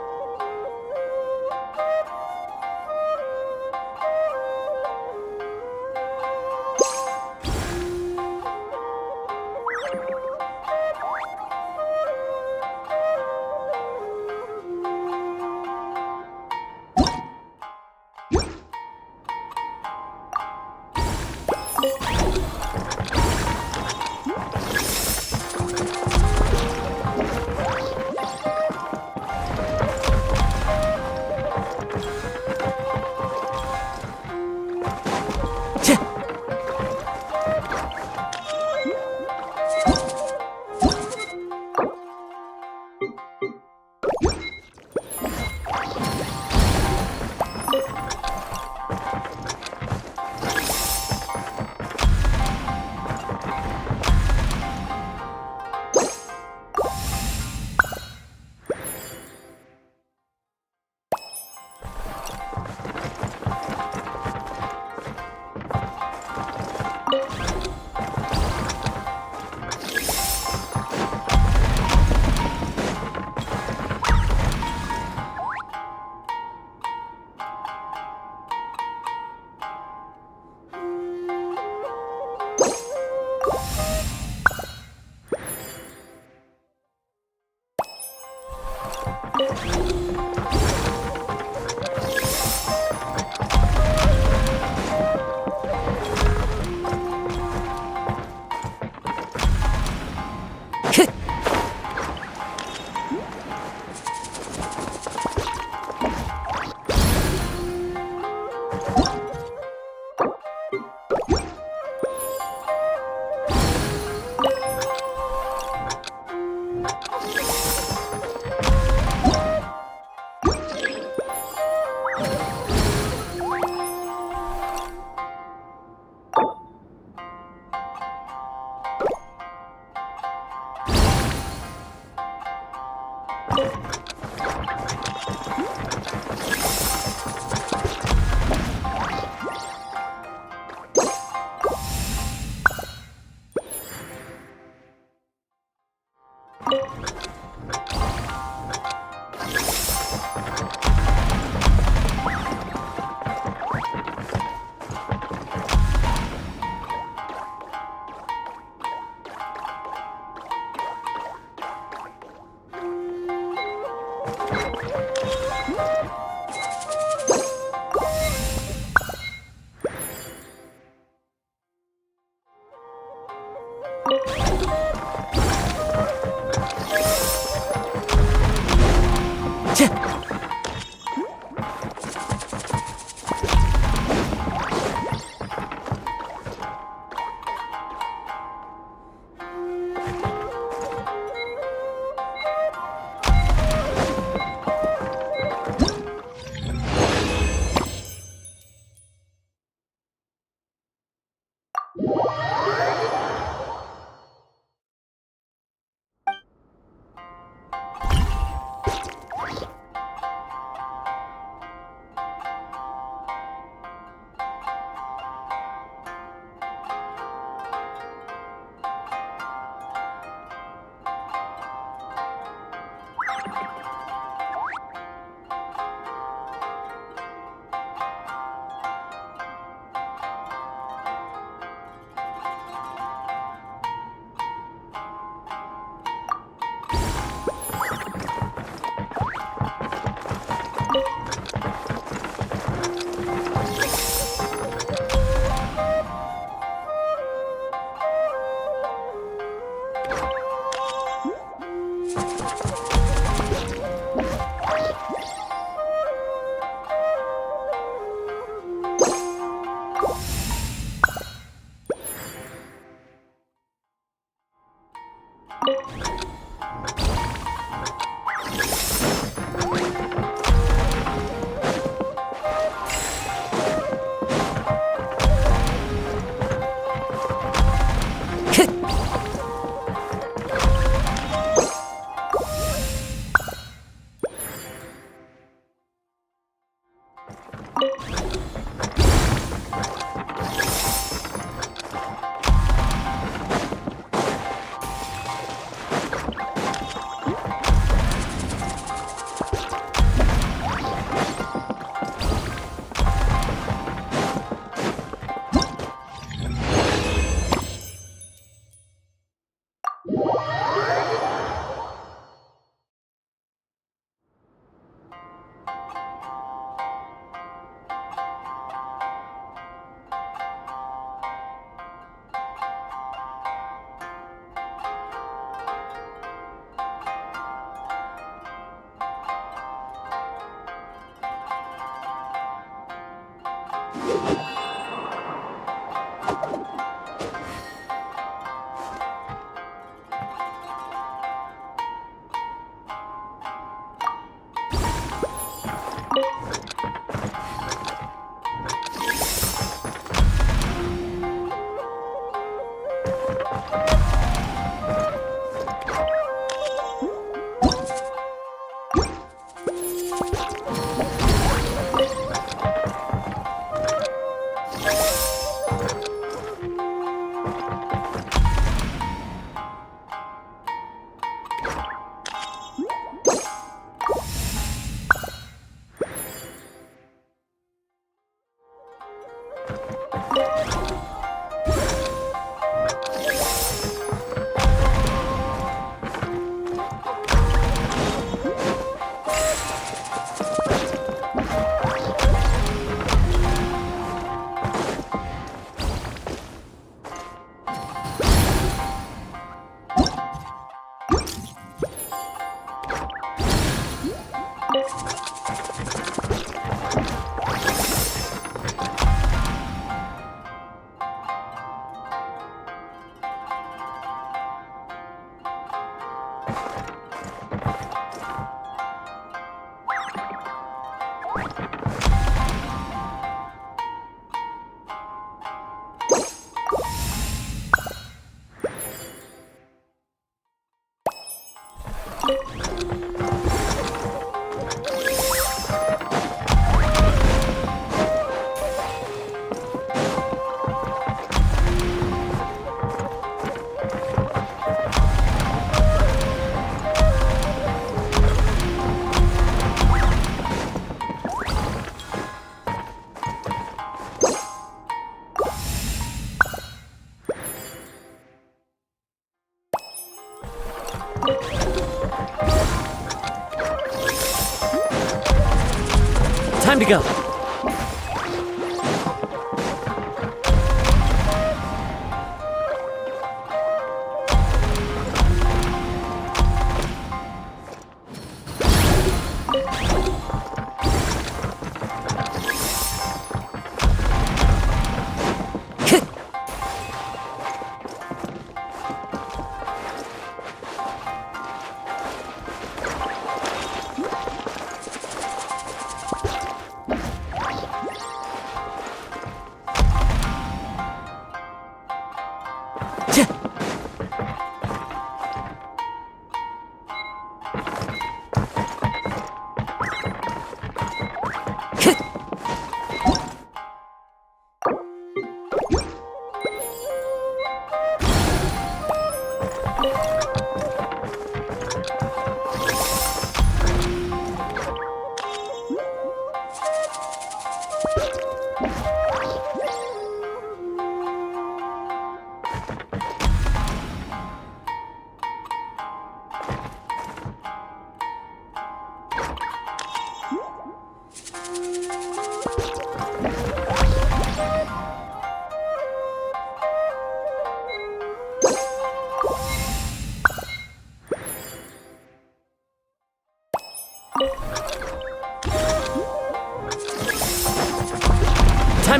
Time to go.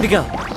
to go.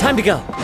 Time to go.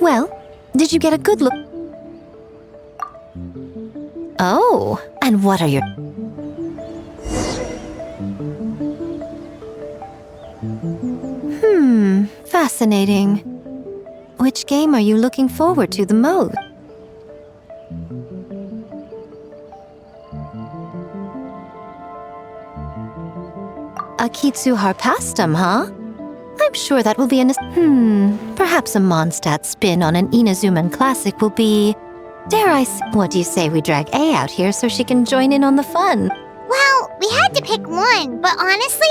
Well, did you get a good look? Oh, and what are your... Fascinating. Which game are you looking forward to the most? Akitsu Harpastum, huh? I'm sure that will be perhaps a Mondstadt spin on an Inazuman classic will be... Dare I what do you say we drag A out here so she can join in on the fun? Well, we had to pick one, but honestly,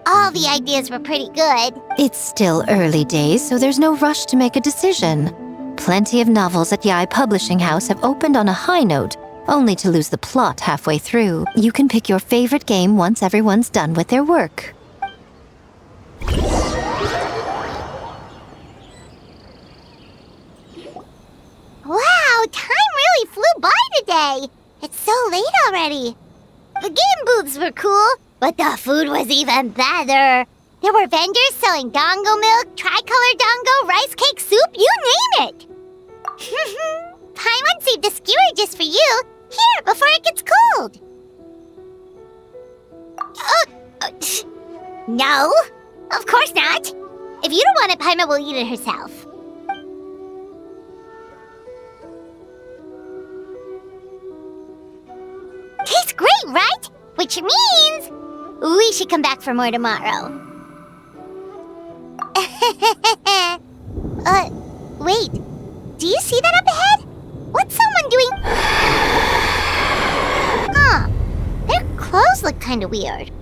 all the ideas were pretty good. It's still early days, so there's no rush to make a decision. Plenty of novels at Yai Publishing House have opened on a high note, only to lose the plot halfway through. You can pick your favorite game once everyone's done with their work. Wow, time really flew by today. It's so late already. The game booths were cool, but the food was even better. There were vendors selling dango milk, tricolor dango, rice cake soup, you name it. Paimon saved a skewer just for you. Here, before it gets cold. No, of course not. If you don't want it, Paimon will eat it herself. Tastes great, right? Which means we should come back for more tomorrow. Wait. Do you see that up ahead? What's someone doing? Huh. Their clothes look kind of weird.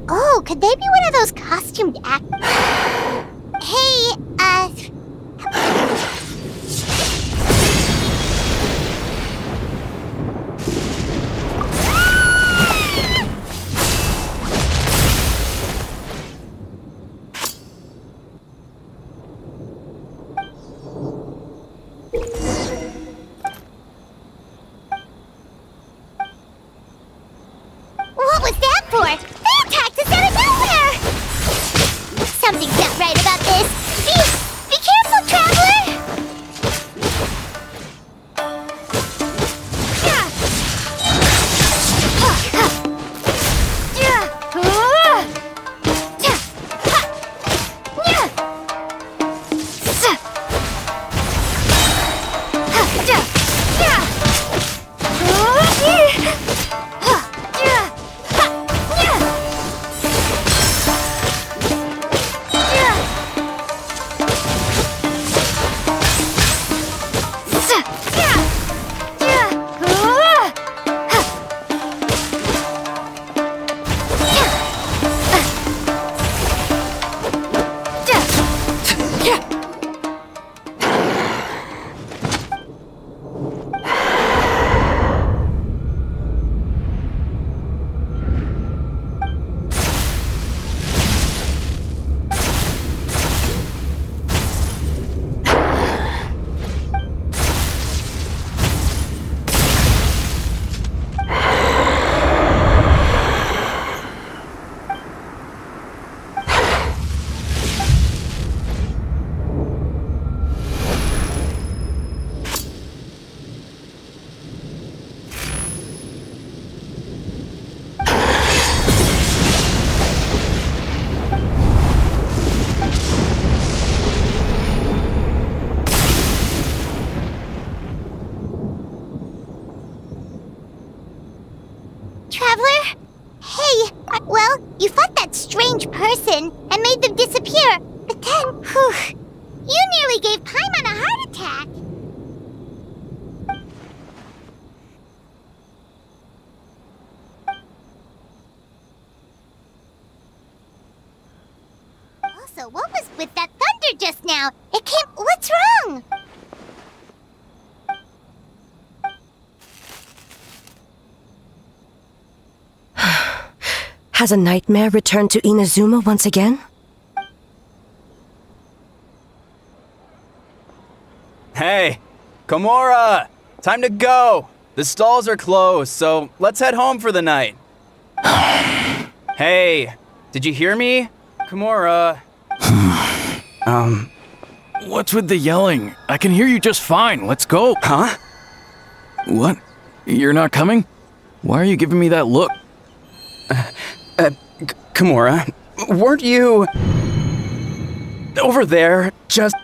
Oh, could they be one of those costumed Hey, what was that for? They attacked us out of nowhere! Something's not right about this. Be careful, traveler! Traveler? Hey, well, you fought that strange person and made them disappear, but then, you nearly gave Paimon a heart attack. Also, what was with that thunder just now? It came... What's wrong? Has a nightmare returned to Inazuma once again? Hey, Komura! Time to go! The stalls are closed, so let's head home for the night. Hey, did you hear me? Komura. What's with the yelling? I can hear you just fine. Let's go. Huh? What? You're not coming? Why are you giving me that look? Kimura, weren't you... over there, just...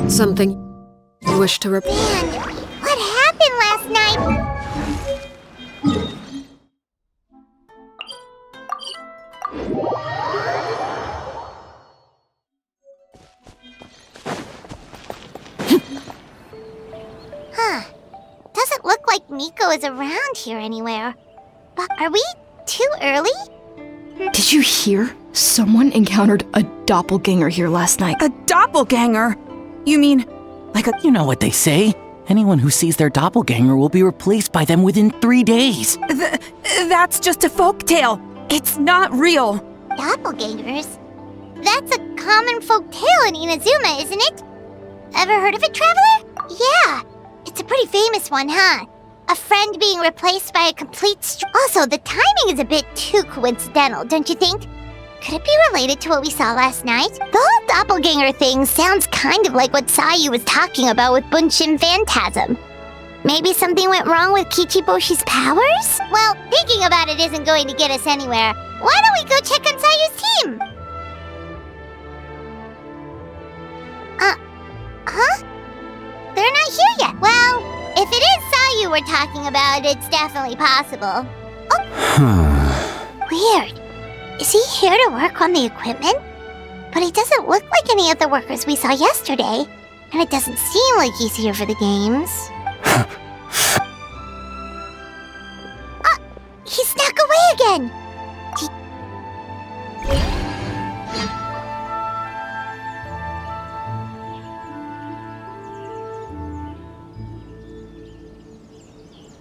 Something you wish to report? Man, what happened last night? Huh. Doesn't look like Miko is around here anywhere. But are we too early? Did you hear? Someone encountered a doppelganger here last night. A doppelganger? You mean, like a... You know what they say. Anyone who sees their doppelganger will be replaced by them within 3 days. That's just a folktale. It's not real. Doppelgangers? That's a common folk tale in Inazuma, isn't it? Ever heard of it, Traveler? Yeah, it's a pretty famous one, huh? A friend being replaced by a complete Also, the timing is a bit too coincidental, don't you think? Could it be related to what we saw last night? The whole doppelganger thing sounds kind of like what Sayu was talking about with Bunshin Phantasm. Maybe something went wrong with Kichiboshi's powers? Well, thinking about it isn't going to get us anywhere. Why don't we go check on Sayu's team? Huh? They're not here yet. Well, if it is Sayu we're talking about, it's definitely possible. Oh. Weird. Is he here to work on the equipment? But he doesn't look like any of the workers we saw yesterday. And it doesn't seem like he's here for the games. He snuck away again!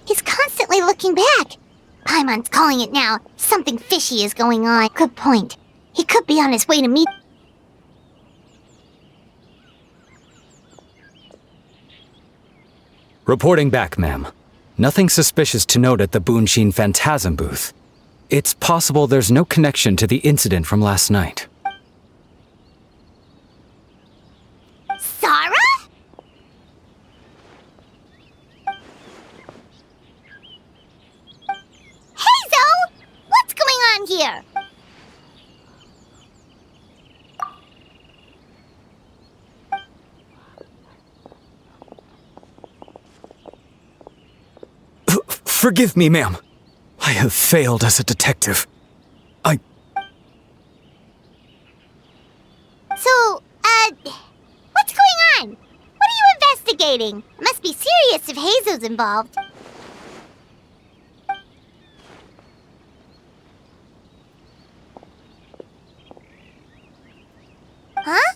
He's constantly looking back. Paimon's calling it now. Something fishy is going on. Good point. He could be on his way to meet... Reporting back, ma'am. Nothing suspicious to note at the Bunshin Phantasm booth. It's possible there's no connection to the incident from last night. Sarah? Hazel! What's going on here? Forgive me, ma'am. I have failed as a detective. So, what's going on? What are you investigating? It must be serious if Hazel's involved. Huh?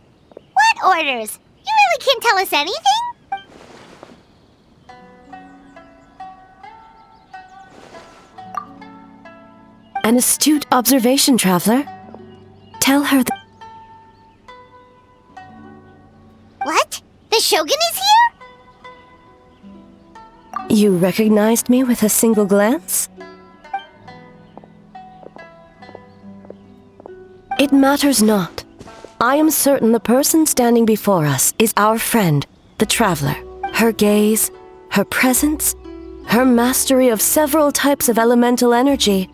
What orders? You really can't tell us anything? An astute observation, Traveler. Tell her that... What? The Shogun is here? You recognized me with a single glance? It matters not. I am certain the person standing before us is our friend, the Traveler. Her gaze, her presence, her mastery of several types of elemental energy.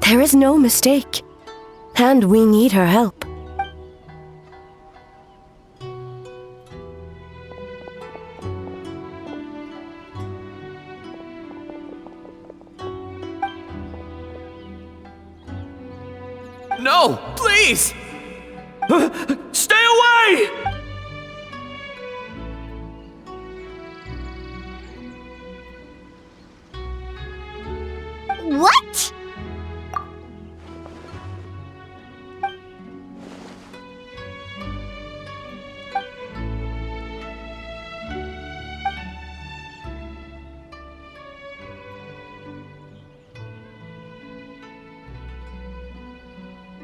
There is no mistake. And we need her help. No, please! Stay away! What?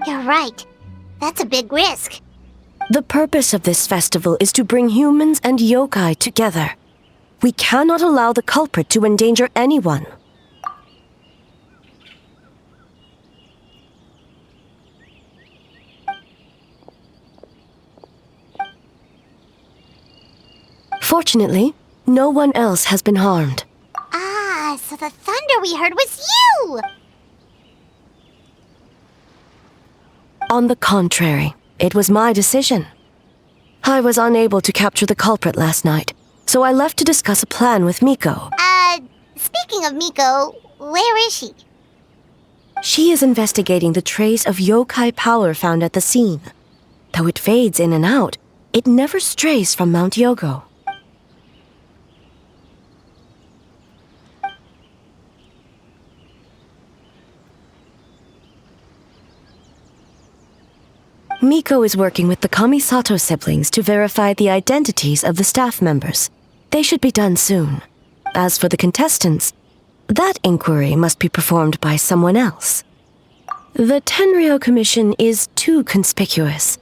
You're right. That's a big risk. The purpose of this festival is to bring humans and yokai together. We cannot allow the culprit to endanger anyone. Fortunately, no one else has been harmed. Ah, so the thunder we heard was you! On the contrary, it was my decision. I was unable to capture the culprit last night, so I left to discuss a plan with Miko. Speaking of Miko, where is she? She is investigating the trace of yokai power found at the scene. Though it fades in and out, it never strays from Mount Yogo. Miko is working with the Kamisato siblings to verify the identities of the staff members. They should be done soon. As for the contestants, that inquiry must be performed by someone else. The Tenryo Commission is too conspicuous.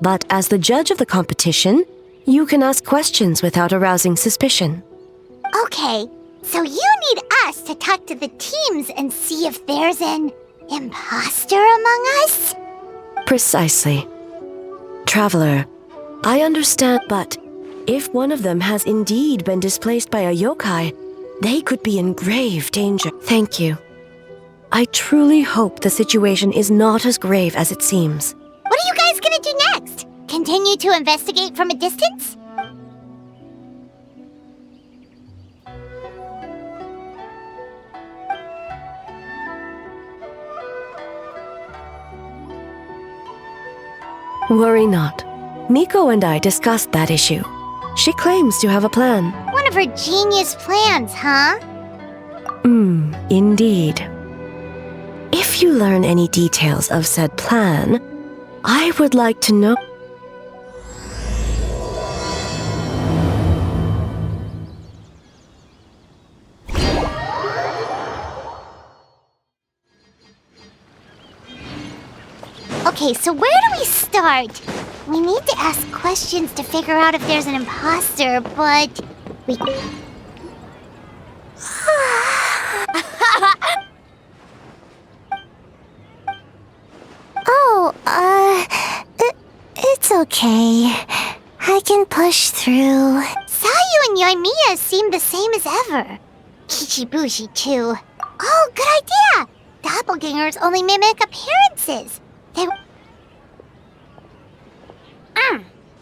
But as the judge of the competition, you can ask questions without arousing suspicion. Okay, so you need us to talk to the teams and see if there's an imposter among us? Precisely. Traveler, I understand, but if one of them has indeed been displaced by a yokai, they could be in grave danger. Thank you. I truly hope the situation is not as grave as it seems. What are you guys gonna do next? Continue to investigate from a distance? Worry not. Miko and I discussed that issue. She claims to have a plan. One of her genius plans, huh? Indeed. If you learn any details of said plan, I would like to know. Okay, so where do we start? We need to ask questions to figure out if there's an imposter, but we... It's okay. I can push through. Sayu and Yoimiya seem the same as ever. Kichibushi, too. Oh, good idea! Doppelgangers only mimic appearances. They...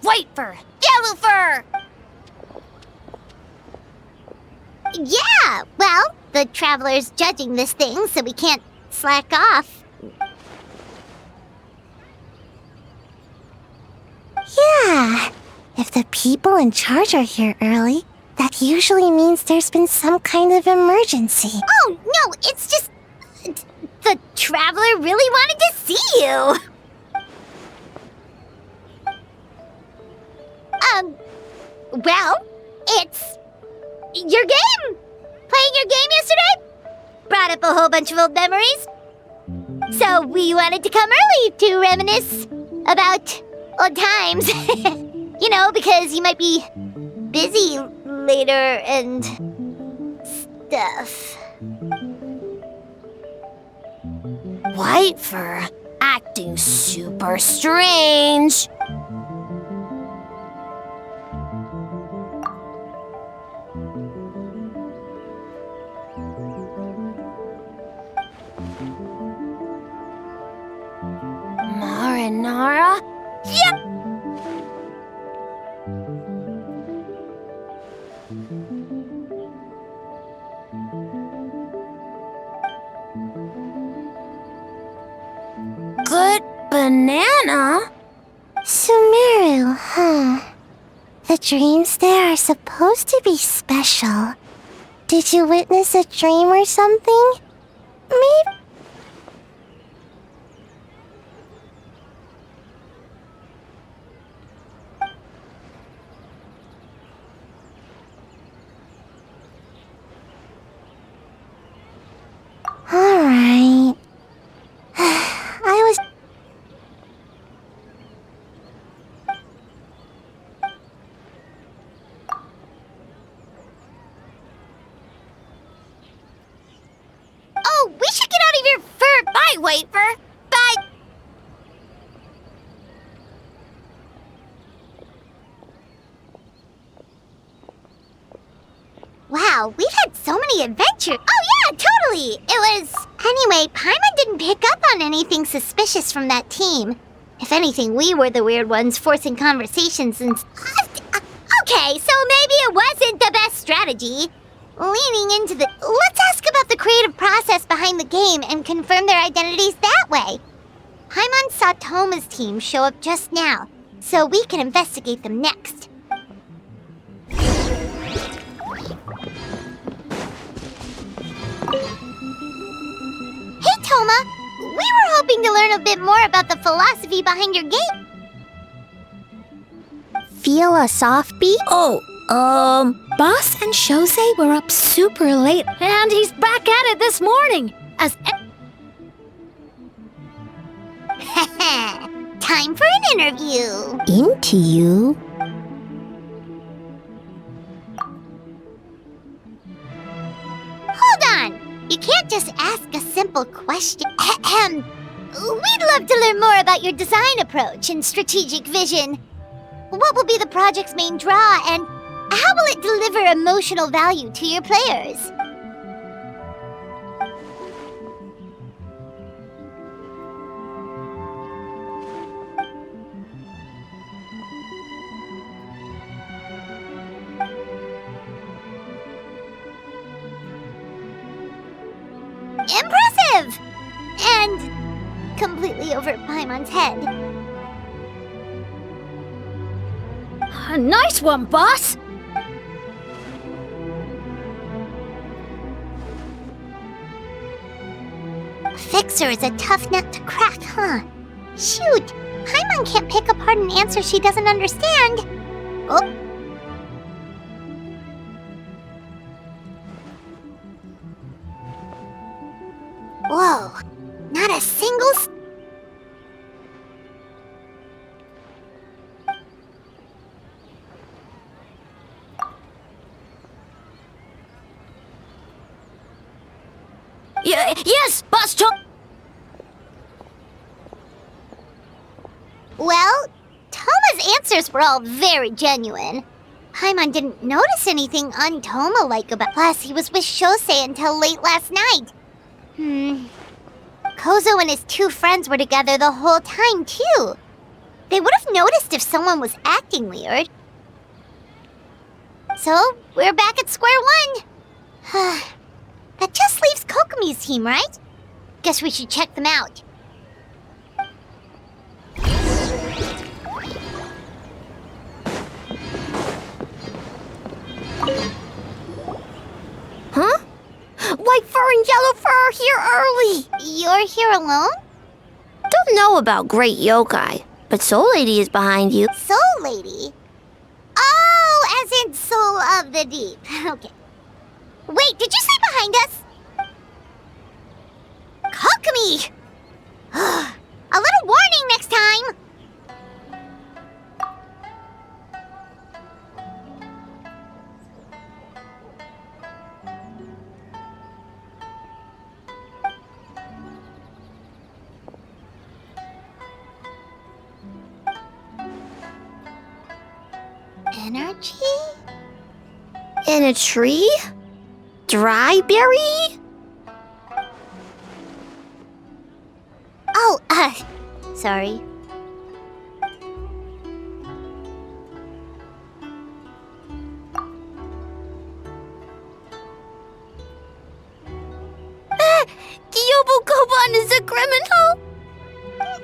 White fur! Yellow fur! Yeah, well, the Traveler's judging this thing, so we can't slack off. Yeah. If the people in charge are here early, that usually means there's been some kind of emergency. Oh, no, it's just... The Traveler really wanted to see you! Well, it's... your game! Playing your game yesterday? Brought up a whole bunch of old memories. So we wanted to come early to reminisce about old times. You know, because you might be busy later and stuff. White fur acting super strange. Marinara? Yep! Good banana? Sumeru, huh? The dreams there are supposed to be special. Did you witness a dream or something? Maybe... Alright. wafer. Bye! Wow, we've had so many adventures. Oh yeah, totally! It was... Anyway, Paimon didn't pick up on anything suspicious from that team. If anything, we were the weird ones forcing conversations and... Okay, so maybe it wasn't the best strategy. Leaning into the... Let's ask about the creative process behind the game and confirm their identities that way. Paimon saw Toma's team show up just now, so we can investigate them next. Hey, Toma! We were hoping to learn a bit more about the philosophy behind your game. Feel a soft beat? Oh, Boss and Shosei were up super late, and he's back at it this morning. Time for an interview. Into you? Hold on! You can't just ask a simple question. We'd love to learn more about your design approach and strategic vision. What will be the project's main draw, and how will it deliver emotional value to your players? Impressive! And completely over Paimon's head. A nice one, boss! Fixer is a tough nut to crack, huh? Shoot! Paimon can't pick apart an answer she doesn't understand. Oh. Whoa. Not a single... Yes, Boss Tom. Well, Toma's answers were all very genuine. Paimon didn't notice anything un-Toma-like about... Plus, he was with Shosei until late last night. Kozo and his two friends were together the whole time, too. They would have noticed if someone was acting weird. So, we're back at square one. That just leaves Kokomi's team, right? Guess we should check them out. Huh? White fur and yellow fur are here early. You're here alone? Don't know about Great Yokai, but Soul Lady is behind you. Soul Lady? Oh, as in Soul of the Deep. Okay. Wait, did you say behind us? Kokomi! A little warning next time! Energy? In a tree? Dry berry? Oh, sorry. Kyobo Koban is a criminal?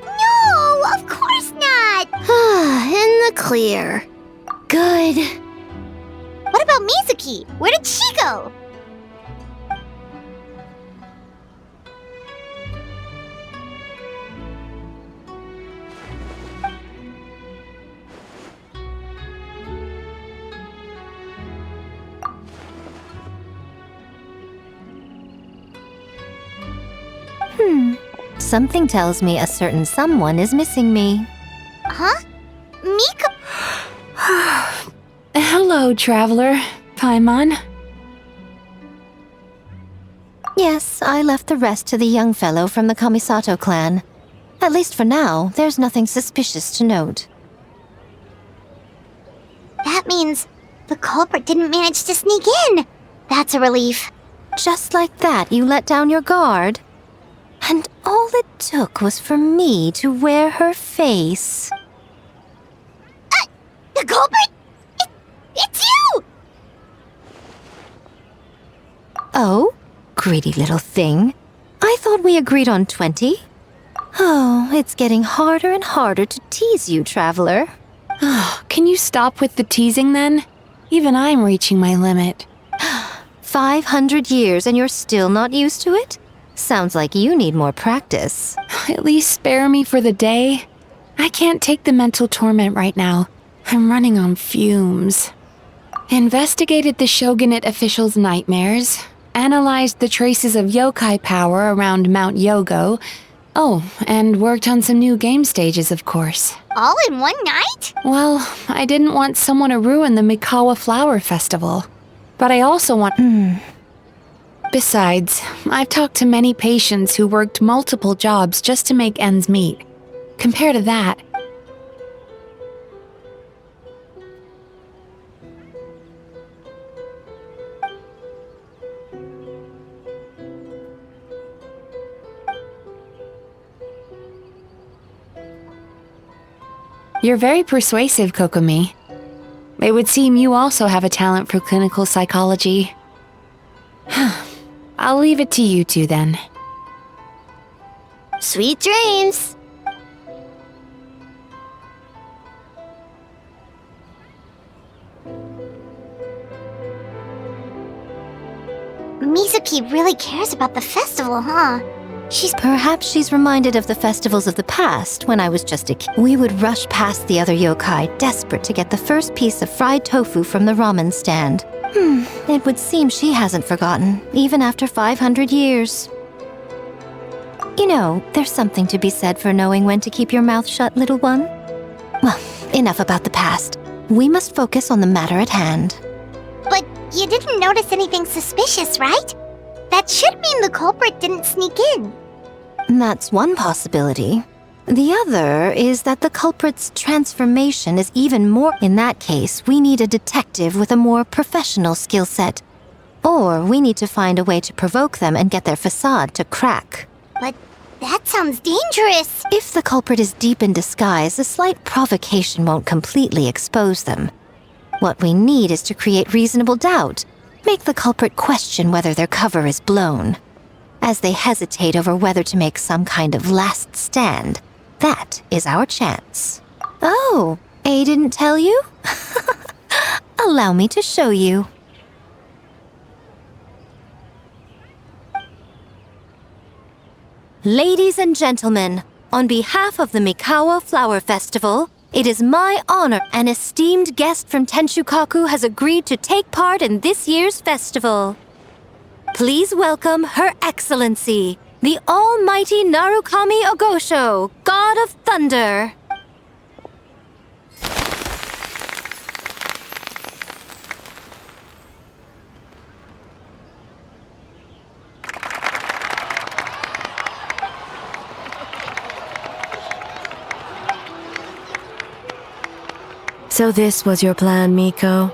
No, of course not! In the clear. Good. What about Mizuki? Where did she go? Something tells me a certain someone is missing me. Huh? Mika? Hello, traveler. Paimon. Yes, I left the rest to the young fellow from the Kamisato clan. At least for now, there's nothing suspicious to note. That means the culprit didn't manage to sneak in. That's a relief. Just like that, you let down your guard? And all it took was for me to wear her face. The culprit? It's you! Oh, greedy little thing. I thought we agreed on 20. Oh, it's getting harder and harder to tease you, traveler. Can you stop with the teasing then? Even I'm reaching my limit. 500 years and you're still not used to it? Sounds like you need more practice. At least spare me for the day. I can't take the mental torment right now. I'm running on fumes. Investigated the shogunate officials' nightmares, analyzed the traces of yokai power around Mount Yogo. Oh, and worked on some new game stages, of course. All in one night? Well, I didn't want someone to ruin the Mikawa Flower Festival. But I also want... Besides, I've talked to many patients who worked multiple jobs just to make ends meet. Compared to that... You're very persuasive, Kokomi. It would seem you also have a talent for clinical psychology. I'll leave it to you two then. Sweet dreams! Mizuki really cares about the festival, huh? Perhaps she's reminded of the festivals of the past when I was just a kid. We would rush past the other yokai, desperate to get the first piece of fried tofu from the ramen stand. It would seem she hasn't forgotten, even after 500 years. You know, there's something to be said for knowing when to keep your mouth shut, little one. Well, enough about the past. We must focus on the matter at hand. But you didn't notice anything suspicious, right? That should mean the culprit didn't sneak in. That's one possibility. The other is that the culprit's transformation is even more... In that case, we need a detective with a more professional skill set. Or we need to find a way to provoke them and get their facade to crack. But that sounds dangerous. If the culprit is deep in disguise, a slight provocation won't completely expose them. What we need is to create reasonable doubt. Make the culprit question whether their cover is blown. As they hesitate over whether to make some kind of last stand, that is our chance. Oh, A didn't tell you? Allow me to show you. Ladies and gentlemen, on behalf of the Mikawa Flower Festival, it is my honor an esteemed guest from Tenshukaku has agreed to take part in this year's festival. Please welcome Her Excellency, the Almighty Narukami Ogosho, God of Thunder. So this was your plan, Miko?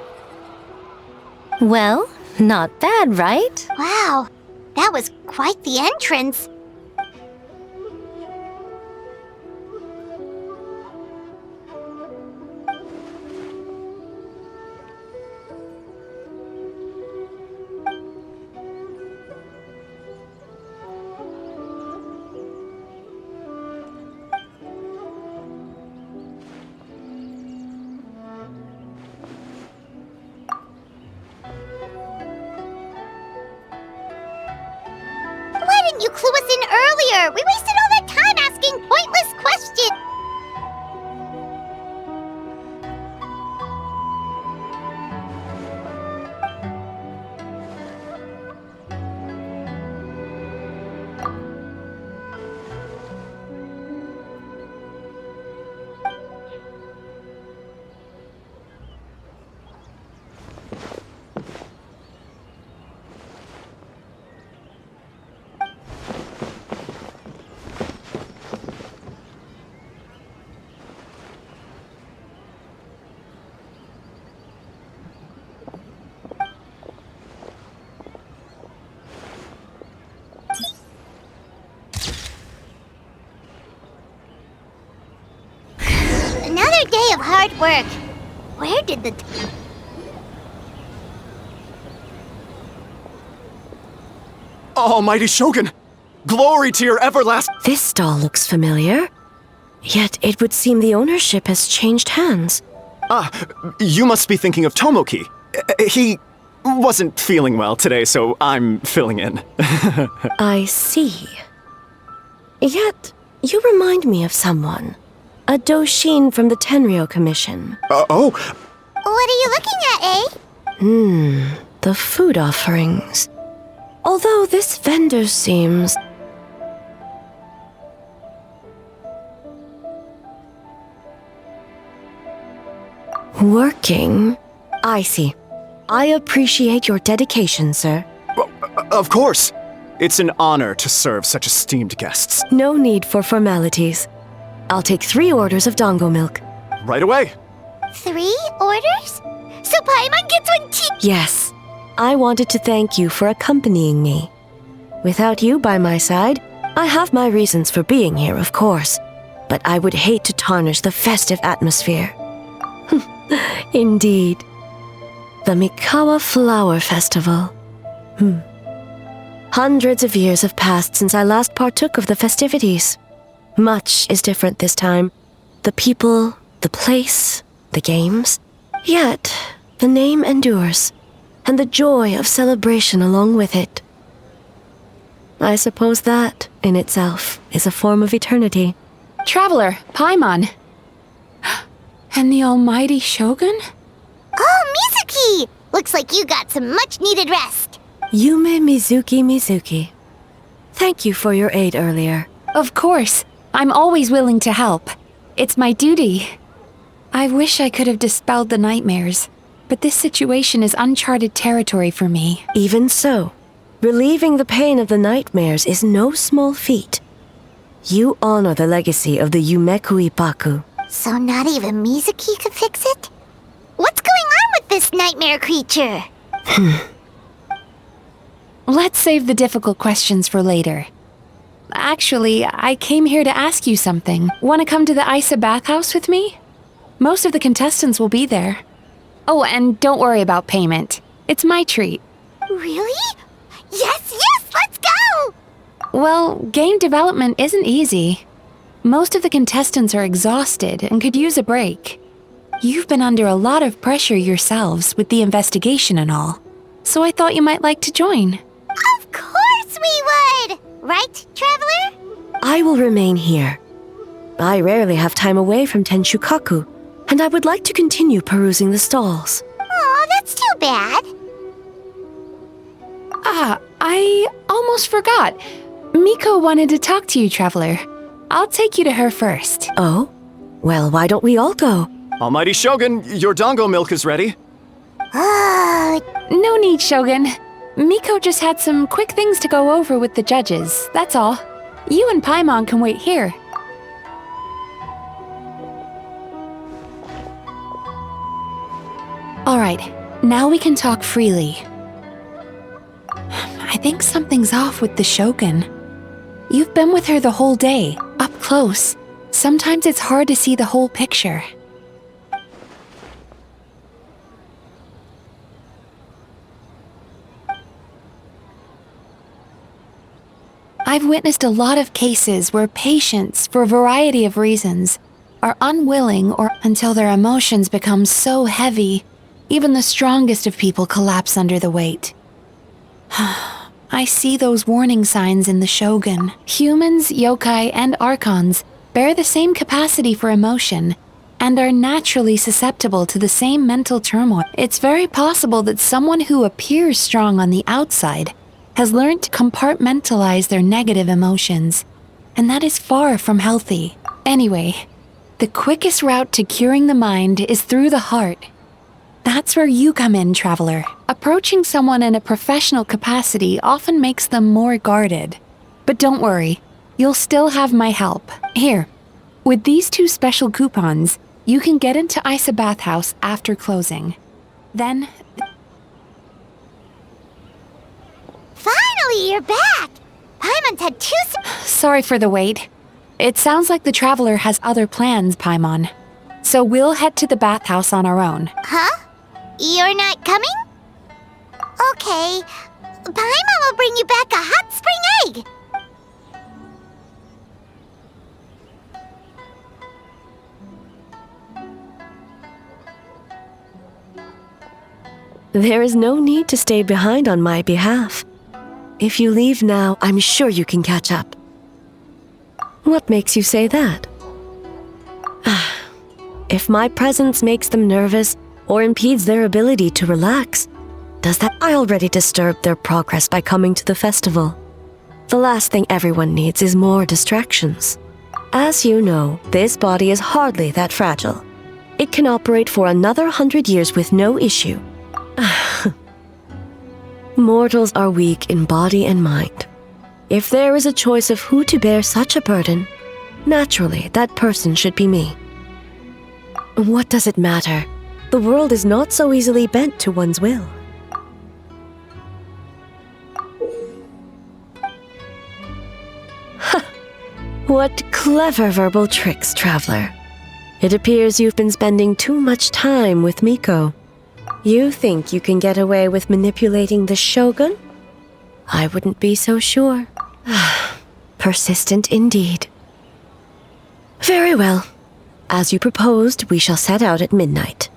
Well, not bad, right? Wow, that was quite the entrance. Why didn't you clue us in earlier? We wasted all that time asking pointless questions. day of hard work. Where did the... Almighty Shogun! Glory to your everlasting... This stall looks familiar. Yet it would seem the ownership has changed hands. You must be thinking of Tomoki. He wasn't feeling well today, so I'm filling in. I see. Yet, you remind me of someone. A Doshin from the Tenryo Commission. Oh! What are you looking at, eh? The food offerings. Although this vendor seems... working? I see. I appreciate your dedication, sir. Of course! It's an honor to serve such esteemed guests. No need for formalities. I'll take 3 orders of dango milk. Right away! 3 orders? So Paimon gets one too? Yes. I wanted to thank you for accompanying me. Without you by my side, I have my reasons for being here, of course. But I would hate to tarnish the festive atmosphere. Indeed. The Mikawa Flower Festival. Hundreds of years have passed since I last partook of the festivities. Much is different this time. The people, the place, the games. Yet, the name endures, and the joy of celebration along with it. I suppose that, in itself, is a form of eternity. Traveler, Paimon. And the almighty Shogun? Oh, Mizuki! Looks like you got some much-needed rest. Yume Mizuki. Thank you for your aid earlier. Of course. I'm always willing to help. It's my duty. I wish I could have dispelled the nightmares, but this situation is uncharted territory for me. Even so, relieving the pain of the nightmares is no small feat. You honor the legacy of the Yumeku Ippaku. So not even Mizuki could fix it? What's going on with this nightmare creature? Let's save the difficult questions for later. Actually, I came here to ask you something. Want to come to the Isa bathhouse with me? Most of the contestants will be there. Oh, and don't worry about payment. It's my treat. Really? Yes, let's go! Well, game development isn't easy. Most of the contestants are exhausted and could use a break. You've been under a lot of pressure yourselves with the investigation and all, so I thought you might like to join. Of course we would! Right, Traveler? I will remain here. I rarely have time away from Tenshukaku, and I would like to continue perusing the stalls. Aw, that's too bad. I almost forgot. Miko wanted to talk to you, Traveler. I'll take you to her first. Oh? Well, why don't we all go? Almighty Shogun, your dango milk is ready. No need, Shogun. Miko just had some quick things to go over with the judges, that's all. You and Paimon can wait here. Alright, now we can talk freely. I think something's off with the Shogun. You've been with her the whole day, up close. Sometimes it's hard to see the whole picture. I've witnessed a lot of cases where patients, for a variety of reasons, are unwilling or until their emotions become so heavy, even the strongest of people collapse under the weight. I see those warning signs in the Shogun. Humans, yokai, and archons bear the same capacity for emotion and are naturally susceptible to the same mental turmoil. It's very possible that someone who appears strong on the outside has learned to compartmentalize their negative emotions, and that is far from healthy. Anyway, the quickest route to curing the mind is through the heart. That's where you come in, Traveler. Approaching someone in a professional capacity often makes them more guarded. But don't worry, you'll still have my help. Here, with these 2 special coupons, you can get into Isa Bathhouse after closing. Then... Finally, you're back! Paimon's had 2... Sorry for the wait. It sounds like the Traveler has other plans, Paimon. so we'll head to the bathhouse on our own. Huh? You're not coming? Okay. Paimon will bring you back a hot spring egg. There is no need to stay behind on my behalf. If you leave now, I'm sure you can catch up. What makes you say that? If my presence makes them nervous or impedes their ability to relax, does that I already disturb their progress by coming to the festival? The last thing everyone needs is more distractions. As you know, this body is hardly that fragile. It can operate for another 100 years with no issue. Mortals are weak in body and mind. If there is a choice of who to bear such a burden, naturally that person should be me. What does it matter? The world is not so easily bent to one's will. What clever verbal tricks, traveler. It appears you've been spending too much time with Miko. You think you can get away with manipulating the Shogun? I wouldn't be so sure. Persistent indeed. Very well. As you proposed, we shall set out at midnight.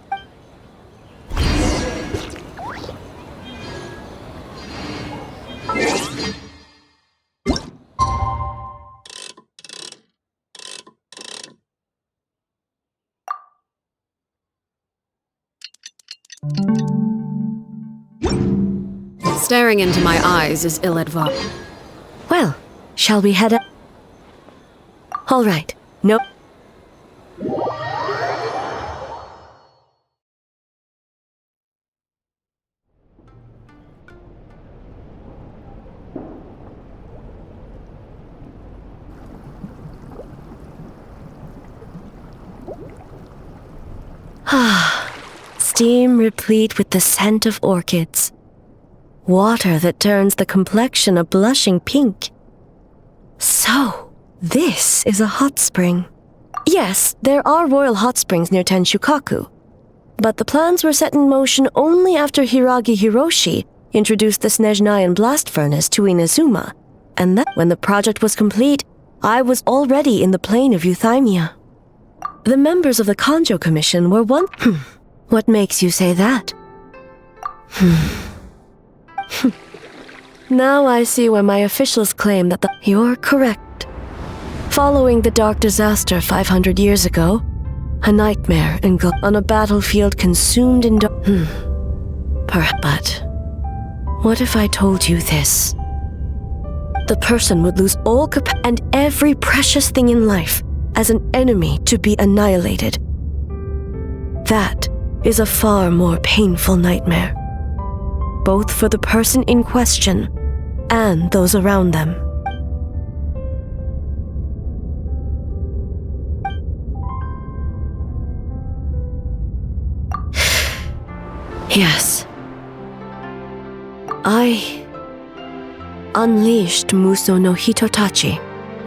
Staring into my eyes is ill-advised. Well, shall we head up? All right. Nope. Steam replete with the scent of orchids. Water that turns the complexion a blushing pink. So, this is a hot spring. Yes, there are royal hot springs near Tenshukaku, but the plans were set in motion only after Hiragi Hiroshi introduced the Snezhnayan blast furnace to Inazuma, and that when the project was complete, I was already in the plain of Euthymia. The members of the Kanjo Commission were one... What makes you say that? Now I see why my officials claim that You're correct. Following the dark disaster 500 years ago, a nightmare engulfed on a battlefield consumed in But what if I told you this? The person would lose all and every precious thing in life as an enemy to be annihilated. That is a far more painful nightmare, both for the person in question and those around them. Yes. I unleashed Muso no Hitotachi,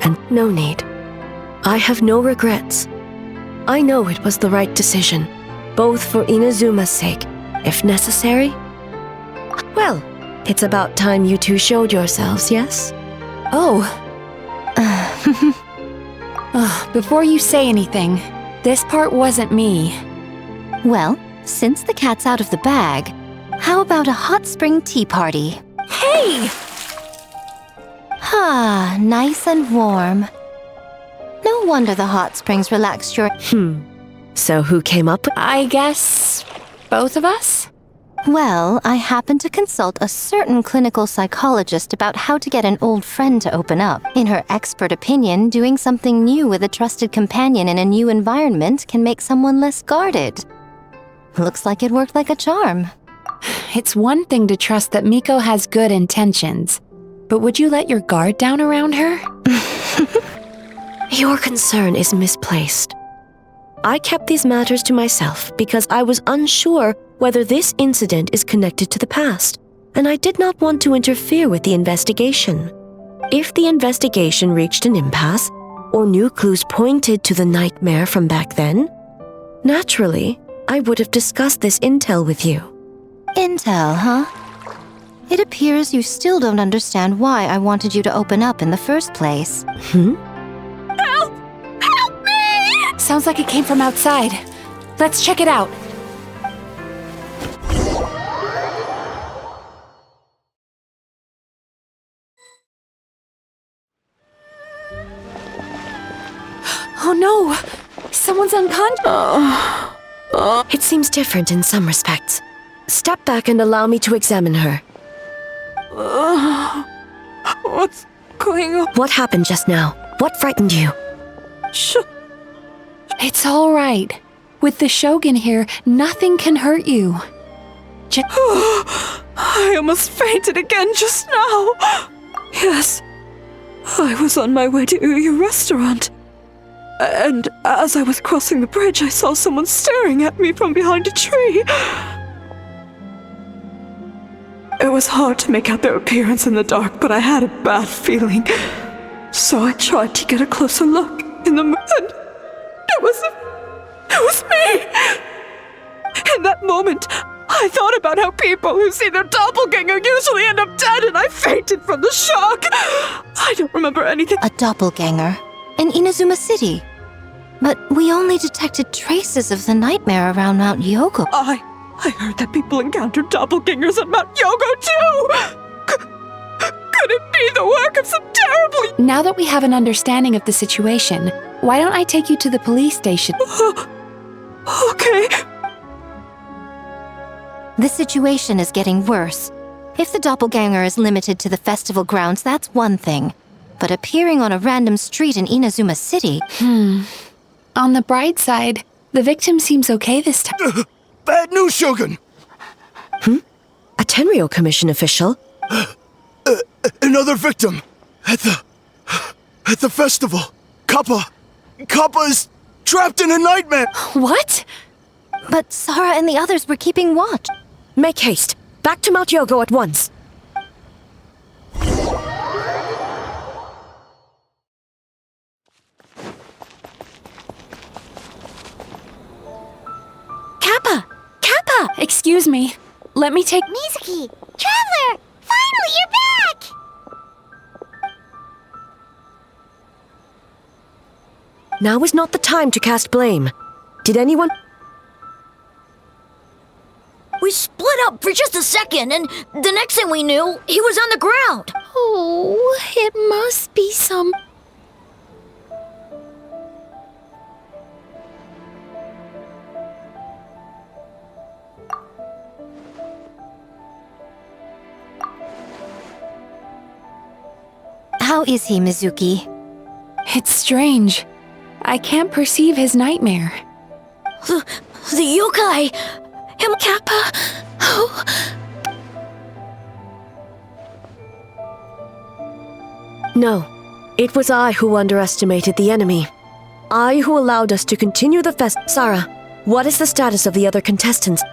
and no need. I have no regrets. I know it was the right decision, both for Inazuma's sake, if necessary. Well, it's about time you two showed yourselves, yes? Oh. Before you say anything, this part wasn't me. Well, since the cat's out of the bag, how about a hot spring tea party? Hey! Nice and warm. No wonder the hot springs relaxed your... So who came up with... I guess... both of us? Well, I happened to consult a certain clinical psychologist about how to get an old friend to open up. In her expert opinion, doing something new with a trusted companion in a new environment can make someone less guarded. Looks like it worked like a charm. It's one thing to trust that Miko has good intentions, but would you let your guard down around her? Your concern is misplaced. I kept these matters to myself because I was unsure whether this incident is connected to the past, and I did not want to interfere with the investigation. If the investigation reached an impasse, or new clues pointed to the nightmare from back then, Naturally, I would have discussed this intel with you. Intel, huh? It appears you still don't understand why I wanted you to open up in the first place. Help! Help me! Sounds like it came from outside. Let's check it out. Oh no! Someone's unconscious. It seems different in some respects. Step back and allow me to examine her. What's going on? What happened just now? What frightened you? It's all right. With the Shogun here, nothing can hurt you. I almost fainted again just now. Yes, I was on my way to your restaurant. And as I was crossing the bridge, I saw someone staring at me from behind a tree. It was hard to make out their appearance in the dark, but I had a bad feeling. So I tried to get a closer look in the mirror, and it was me! In that moment, I thought about how people who see their doppelganger usually end up dead, and I fainted from the shock. I don't remember anything. A doppelganger? In Inazuma City? But we only detected traces of the nightmare around Mount Yogo. I heard that people encountered doppelgangers at Mount Yogo too! Could it be the work of some terrible... Now that we have an understanding of the situation, why don't I take you to the police station? Okay. The situation is getting worse. If the doppelganger is limited to the festival grounds, that's one thing. But appearing on a random street in Inazuma City... On the bright side, the victim seems okay this time. Bad news, Shogun! A Tenryou Commission official? Another victim! At the festival! Kappa is trapped in a nightmare! What? But Sara and the others were keeping watch. Make haste. Back to Mount Yogo at once. Kappa! Excuse me. Let me take... Mizuki! Traveler! Finally, you're back! Now is not the time to cast blame. Did anyone... We split up for just a second, and the next thing we knew, he was on the ground. Oh, it must be some... How is he, Mizuki? It's strange. I can't perceive his nightmare. The yokai! Him Kappa! Oh. No. It was I who underestimated the enemy. I who allowed us to continue the fest. Sara, what is the status of the other contestants?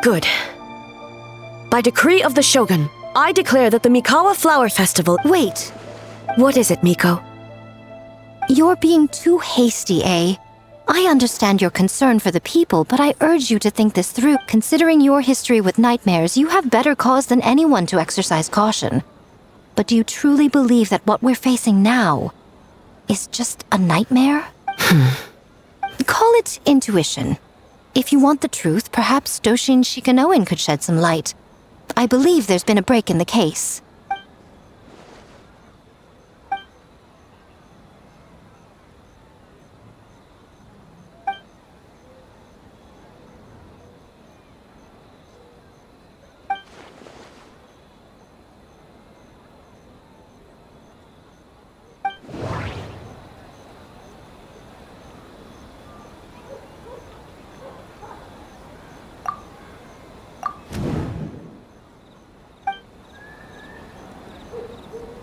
Good. By decree of the Shogun, I declare that the Mikawa Flower Festival... Wait. What is it, Miko? You're being too hasty, eh? I understand your concern for the people, but I urge you to think this through. Considering your history with nightmares, you have better cause than anyone to exercise caution. But do you truly believe that what we're facing now is just a nightmare? Call it intuition. If you want the truth, perhaps Doshin Shikanoin could shed some light. I believe there's been a break in the case.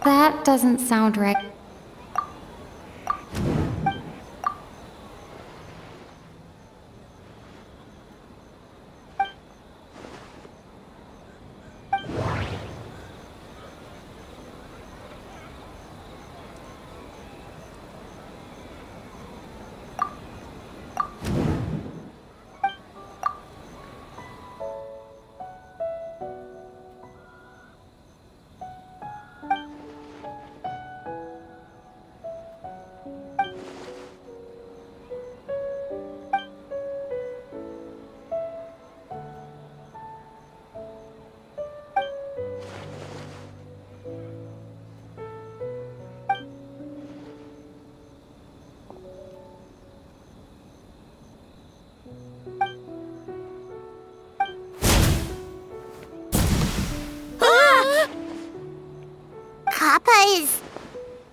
That doesn't sound right.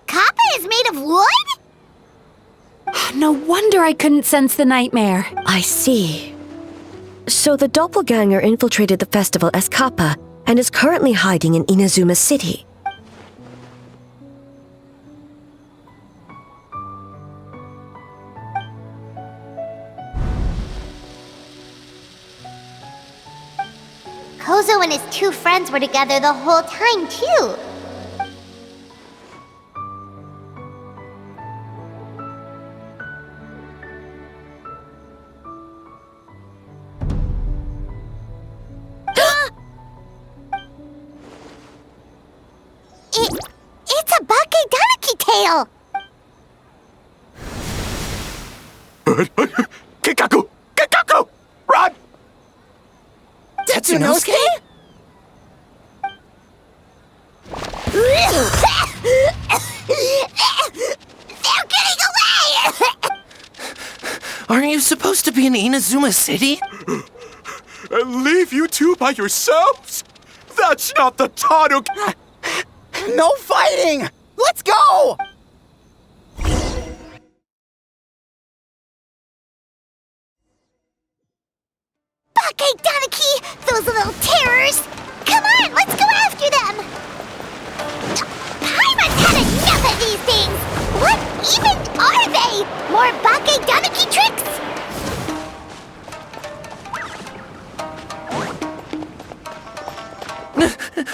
Kappa is made of wood? No wonder I couldn't sense the nightmare. I see. So the doppelganger infiltrated the festival as Kappa and is currently hiding in Inazuma City. Kozo and his two friends were together the whole time, too. It's a Bakedaniki tail! Kikaku! Kikaku! Run! Tetsunosuke? They're getting away! Aren't you supposed to be in Inazuma City? And leave you two by yourselves? That's not the Taduk... No fighting! Let's go! Bakedaniki! Those little terrors! Come on, let's go after them! Paimon's had enough of these things! What even are they? More Bakedaniki tricks?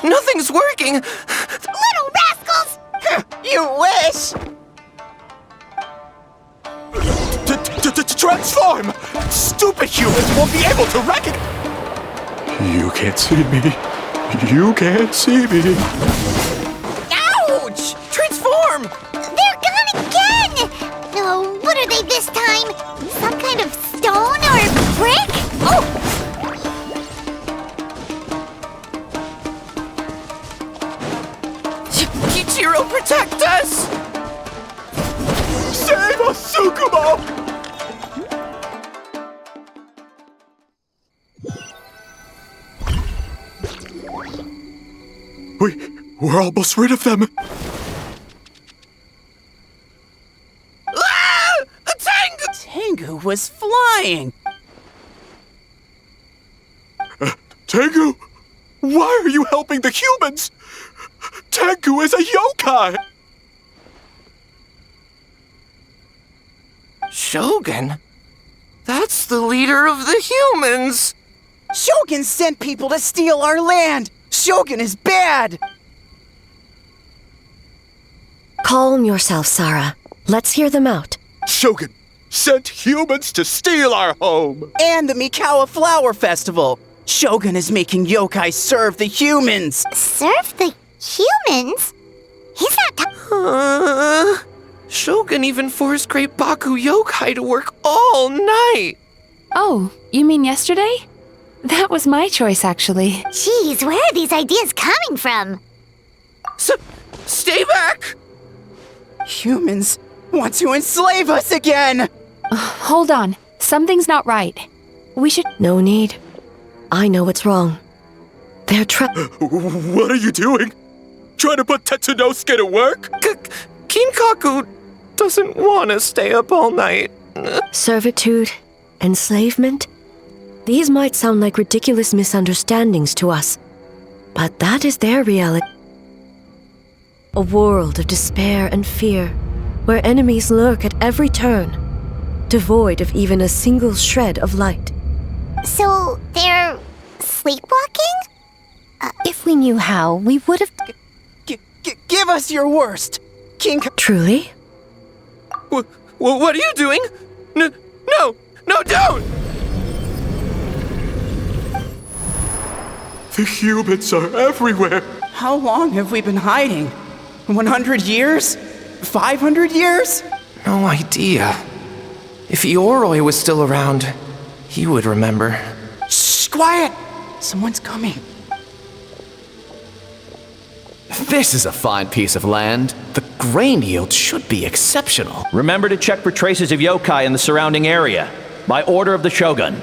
Nothing's working! Little rascals! You wish! Transform! Stupid humans won't be able to recognize... You can't see me. You can't see me. Ouch! Transform! They're gone again! Oh, what are they this time? Some kind of stone or brick? Oh! Kichiro, protect us! Save us, Tsukumo! We're almost rid of them. Ah! Tengu was flying! Tengu! Why are you helping the humans? Tengu is a yokai! Shogun? That's the leader of the humans! Shogun sent people to steal our land! Shogun is bad! Calm yourself, Sarah. Let's hear them out. Shogun sent humans to steal our home! And the Mikawa Flower Festival! Shogun is making yokai serve the humans! Serve the humans? He's not... Shogun even forced Great Baku Yokai to work all night! Oh, you mean yesterday? That was my choice, actually. Jeez, where are these ideas coming from? Stay back! Humans want to enslave us again! Hold on. Something's not right. We should... No need. I know what's wrong. They're What are you doing? Trying to put Tetsunosuke to work? Kinkaku doesn't want to stay up all night. Servitude, enslavement. These might sound like ridiculous misunderstandings to us, but that is their reality. A world of despair and fear, where enemies lurk at every turn, devoid of even a single shred of light. So, they're... sleepwalking? If we knew how, we would have... Give us your worst! Truly? What are you doing? No, don't! The humans are everywhere! How long have we been hiding? 100 years? 500 years? No idea. If Ioroi was still around, he would remember. Shh, quiet! Someone's coming. This is a fine piece of land. The grain yield should be exceptional. Remember to check for traces of yokai in the surrounding area. By order of the Shogun.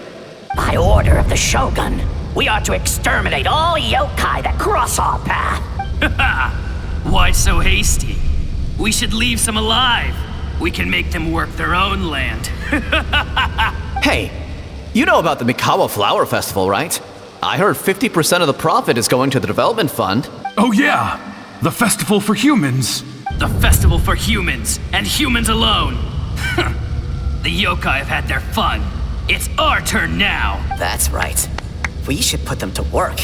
By order of the Shogun, we are to exterminate all yokai that cross our path. Why so hasty? We should leave some alive. We can make them work their own land. Hey, you know about the Mikawa Flower Festival, right? I heard 50% of the profit is going to the development fund. Oh yeah, the festival for humans. The festival for humans, and humans alone. The yokai have had their fun. It's our turn now. That's right. We should put them to work.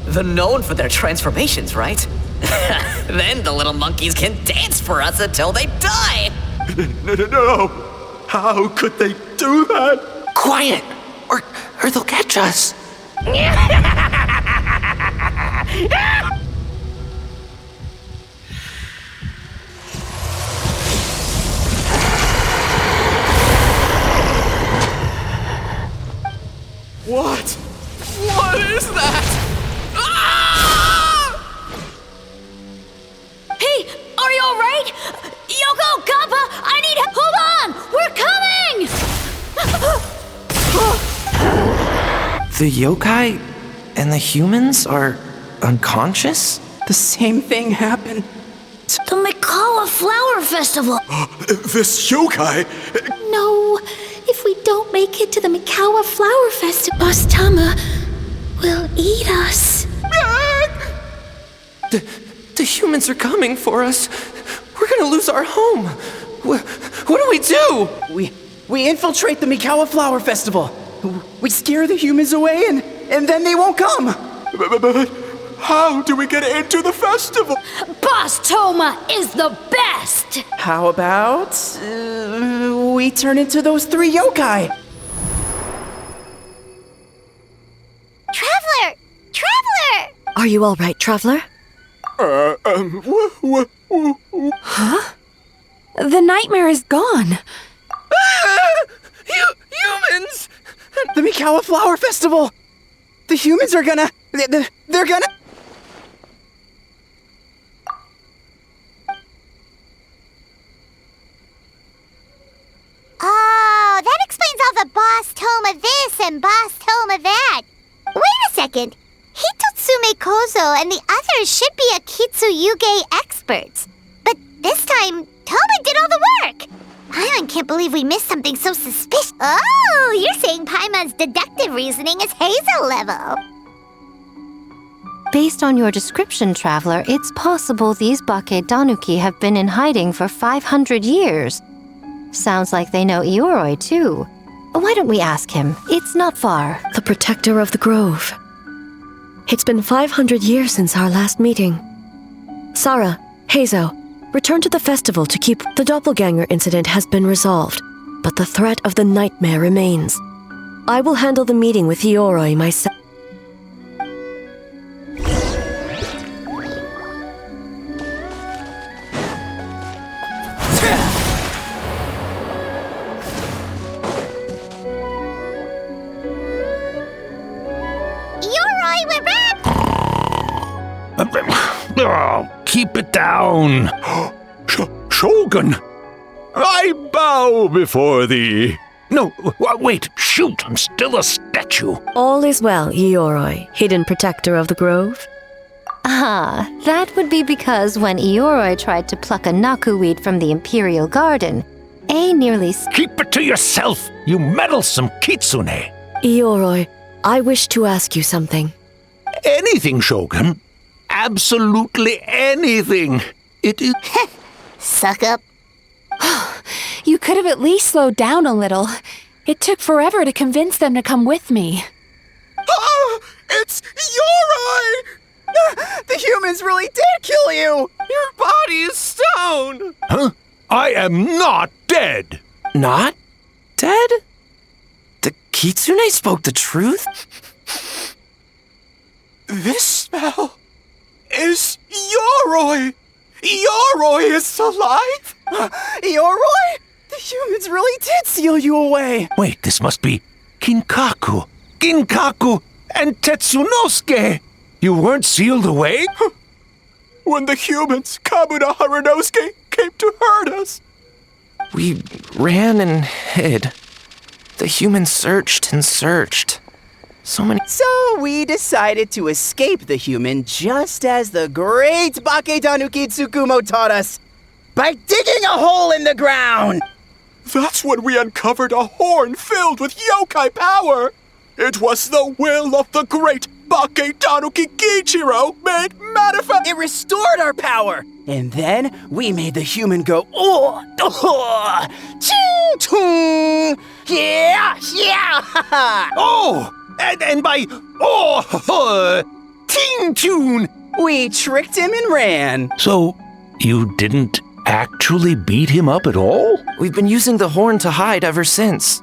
They're known for their transformations, right? Then the little monkeys can dance for us until they die! No! How could they do that? Quiet, or they'll catch us. What? What is that? Hey, are you alright? Yoko, Kappa, I need help! Hold on! We're coming! The yokai and the humans are unconscious? The same thing happened. The Mikawa Flower Festival! This yokai? No, if we don't make it to the Mikawa Flower Festival, Boss Tama will eat us. The humans are coming for us. We're gonna lose our home. What do we do? We infiltrate the Mikawa Flower Festival. We scare the humans away and then they won't come. But how do we get into the festival? Boss Toma is the best! How about we turn into those 3 yokai? Traveler! Traveler! Are you all right, Traveler? Huh? The nightmare is gone. Humans! The Mikawa Flower Festival! The humans are gonna... They're gonna... Oh, that explains all the Boss Toma this and Boss Toma that. Wait a second. Hitotsume Kozo and the others should be Akitsu Yuge experts. But this time, Toma did all the work. Paimon can't believe we missed something so suspicious. Oh, you're saying Paimon's deductive reasoning is Hazel level. Based on your description, Traveler, it's possible these Bake Danuki have been in hiding for 500 years. Sounds like they know Ioroi, too. Why don't we ask him? It's not far. The protector of the grove. It's been 500 years since our last meeting. Sarah, Heizo, return to the festival to keep... The doppelganger incident has been resolved, but the threat of the nightmare remains. I will handle the meeting with Ioroi myself. Ioroi, we're back! Oh, keep it down. Shogun, I bow before thee. No, wait, shoot, I'm still a statue. All is well, Ioroi, hidden protector of the grove. Ah, that would be because when Ioroi tried to pluck a Naku-weed from the Imperial Garden, A nearly... Keep it to yourself, you meddlesome kitsune. Ioroi, I wish to ask you something. Anything, Shogun. Absolutely anything. It is... Suck up. You could have at least slowed down a little. It took forever to convince them to come with me. Oh, it's Ioroi! The humans really did kill you! Your body is stone! Huh? I am not dead! Not dead? The kitsune spoke the truth? This spell is Ioroi! Ioroi is alive! Ioroi? The humans really did seal you away! Wait, this must be Kinkaku, Ginkaku, and Tetsunosuke! You weren't sealed away? When the humans, Kabuda Harunosuke, came to hurt us! We ran and hid. The humans searched and searched. So we decided to escape the human just as the great Bakedanuki Tsukumo taught us, by digging a hole in the ground! That's when we uncovered a horn filled with yokai power! It was the will of the great Bakedanuki Kiichiro made manifest! It restored our power! And then we made the human go, oh, oh, ching, chung, yeah, yeah, Oh! And by ting tune, we tricked him and ran. So, you didn't actually beat him up at all? We've been using the horn to hide ever since.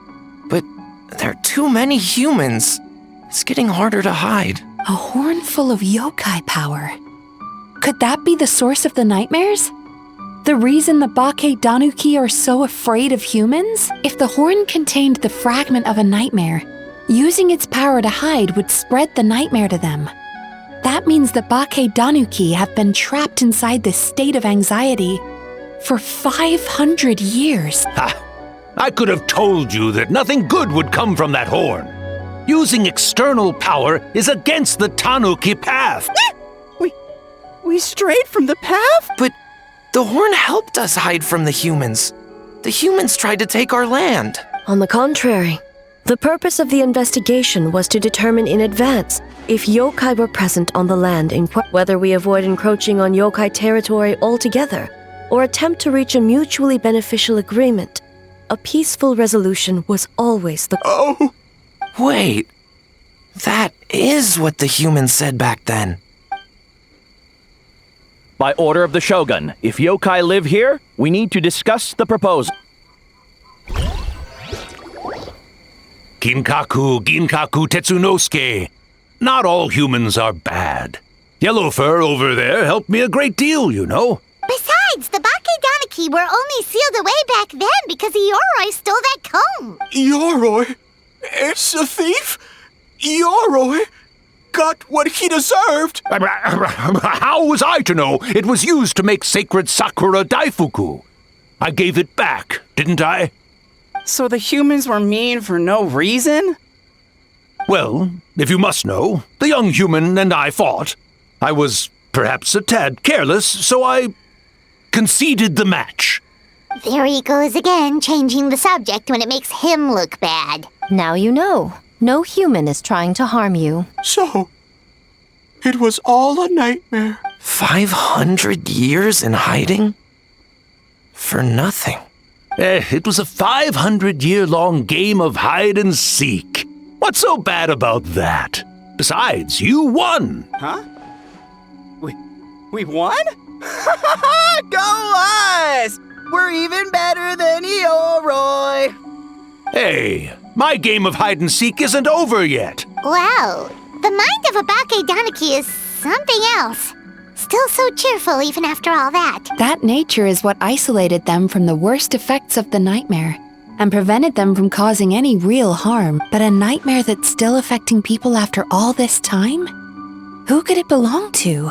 But there are too many humans. It's getting harder to hide. A horn full of yokai power. Could that be the source of the nightmares? The reason the Bakedanuki are so afraid of humans? If the horn contained the fragment of a nightmare, using its power to hide would spread the nightmare to them. That means the Bakedanuki have been trapped inside this state of anxiety for 500 years. Ha! I could have told you that nothing good would come from that horn. Using external power is against the Tanuki path. We strayed from the path? But the horn helped us hide from the humans. The humans tried to take our land. On the contrary, the purpose of the investigation was to determine in advance if yokai were present on the land, whether we avoid encroaching on yokai territory altogether or attempt to reach a mutually beneficial agreement. A peaceful resolution was always the... Oh! Wait, that is what the humans said back then. By order of the Shogun, if yokai live here, we need to discuss the proposal. Ginkaku Tetsunosuke. Not all humans are bad. Yellowfur over there helped me a great deal, you know. Besides, the Bakedanuki were only sealed away back then because Yoroi stole that comb. Yoroi? It's a thief? Yoroi got what he deserved. How was I to know it was used to make sacred Sakura Daifuku? I gave it back, didn't I? So the humans were mean for no reason? Well, if you must know, the young human and I fought. I was perhaps a tad careless, so I conceded the match. There he goes again, changing the subject when it makes him look bad. Now you know. No human is trying to harm you. So, it was all a nightmare. 500 years in hiding? For nothing. It was a 500-year-long game of hide and seek. What's so bad about that? Besides, you won. Huh? We won? Go us! We're even better than Yoroi. Hey, my game of hide and seek isn't over yet. Wow, the mind of a Bakedanuki is something else. Still so cheerful even after all that. That nature is what isolated them from the worst effects of the nightmare and prevented them from causing any real harm. But a nightmare that's still affecting people after all this time? Who could it belong to?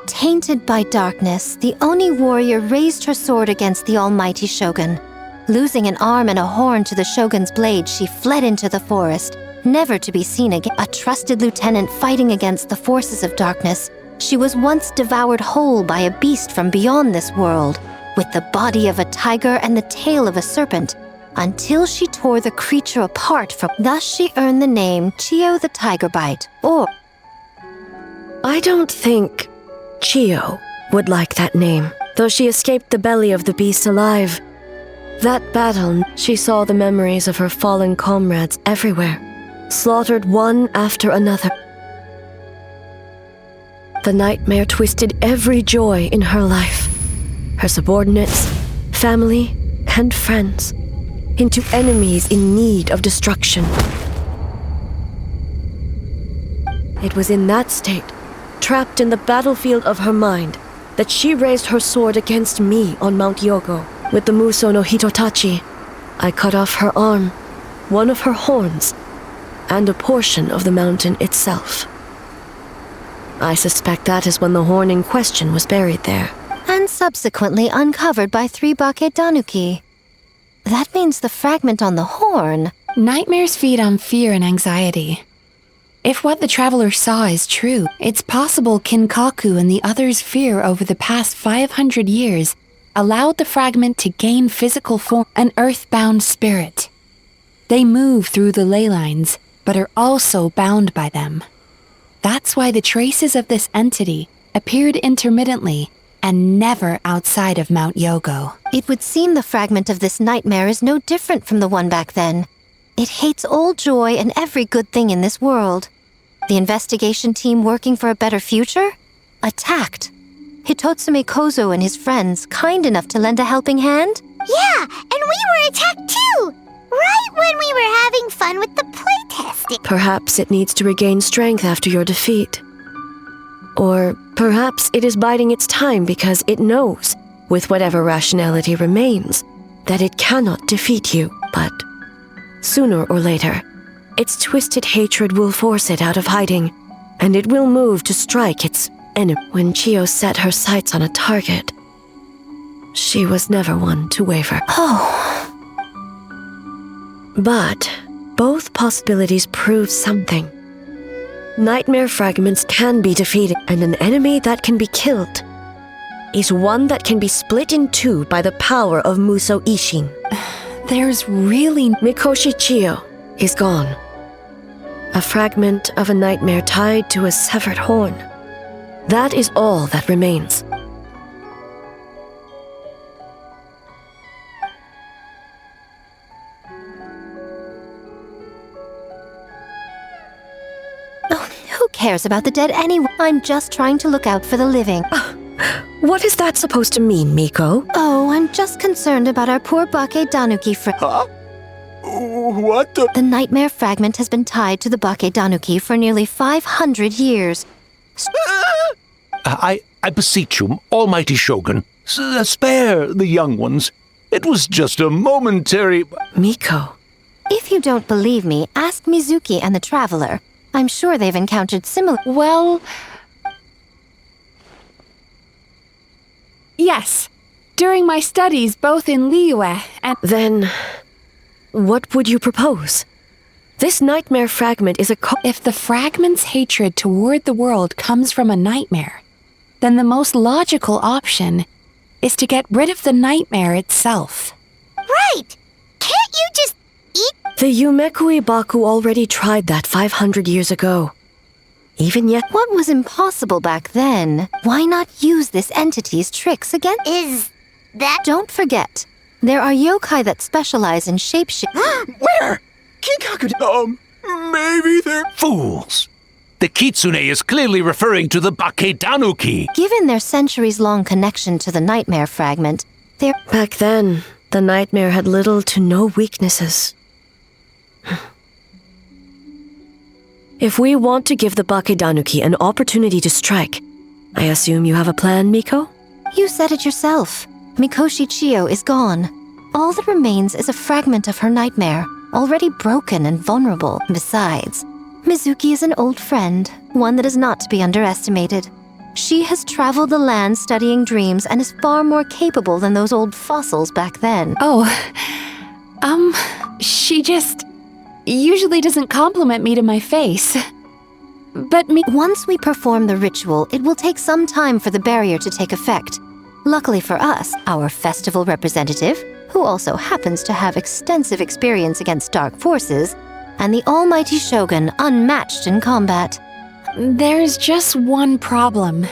Tainted by darkness, the Oni warrior raised her sword against the almighty shogun. Losing an arm and a horn to the shogun's blade, she fled into the forest, never to be seen again. A trusted lieutenant fighting against the forces of darkness, she was once devoured whole by a beast from beyond this world, with the body of a tiger and the tail of a serpent, until she tore the creature apart from... Thus she earned the name Chio the Tigerbite, or... I don't think Chio would like that name, though she escaped the belly of the beast alive. That battle, she saw the memories of her fallen comrades everywhere, slaughtered one after another. The nightmare twisted every joy in her life, her subordinates, family, and friends, into enemies in need of destruction. It was in that state, trapped in the battlefield of her mind, that she raised her sword against me on Mount Yogo. With the Muso no Hitotachi, I cut off her arm, one of her horns, and a portion of the mountain itself. I suspect that is when the horn in question was buried there. And subsequently uncovered by 3 Bakedanuki. That means the fragment on the horn... Nightmares feed on fear and anxiety. If what the traveler saw is true, it's possible Kinkaku and the others' fear over the past 500 years allowed the fragment to gain physical form, an earthbound spirit. They move through the ley lines, but are also bound by them. That's why the traces of this entity appeared intermittently and never outside of Mount Yogo. It would seem the fragment of this nightmare is no different from the one back then. It hates all joy and every good thing in this world. The investigation team working for a better future? Attacked. Hitotsume Kozo and his friends kind enough to lend a helping hand? Yeah, and we were attacked too! Right when we were having fun with the playtesting. Perhaps it needs to regain strength after your defeat. Or perhaps it is biding its time because it knows, with whatever rationality remains, that it cannot defeat you, but sooner or later, its twisted hatred will force it out of hiding, and it will move to strike its enemy. When Chiyo set her sights on a target, she was never one to waver. But both possibilities prove something. Nightmare fragments can be defeated, and an enemy that can be killed is one that can be split in two by the power of Muso Ishin. There's really... Mikoshi Chiyo is gone. A fragment of a nightmare tied to a severed horn. That is all that remains. Who cares about the dead anyway? I'm just trying to look out for the living. What is that supposed to mean, Miko? Oh, I'm just concerned about our poor Bakedanuki friend. Huh? What the? The nightmare fragment has been tied to the Bakedanuki for nearly 500 years. I beseech you, Almighty Shogun, spare the young ones. It was just a momentary... Miko. If you don't believe me, ask Mizuki and the Traveler. I'm sure they've encountered similar... Well... Yes. During my studies both in Liyue and... Then... what would you propose? This nightmare fragment is a... If the fragment's hatred toward the world comes from a nightmare, then the most logical option is to get rid of the nightmare itself. Right! Can't you just eat? The Yumekui Baku already tried that 500 years ago. Even yet... What was impossible back then? Why not use this entity's tricks again? Is that... Don't forget, there are yokai that specialize in shapeshifting. Where? Kinkaku... maybe they're... Fools! The Kitsune is clearly referring to the Bakedanuki. Given their centuries-long connection to the nightmare fragment, they're... Back then, the nightmare had little to no weaknesses. If we want to give the Bakedanuki an opportunity to strike, I assume you have a plan, Miko? You said it yourself. Mikoshi Chiyo is gone. All that remains is a fragment of her nightmare, already broken and vulnerable. Besides, Mizuki is an old friend, one that is not to be underestimated. She has traveled the land studying dreams and is far more capable than those old fossils back then. She just... usually doesn't compliment me to my face. But once we perform the ritual, it will take some time for the barrier to take effect. Luckily for us, our festival representative, who also happens to have extensive experience against dark forces, and the almighty Shogun, unmatched in combat. There's just one problem.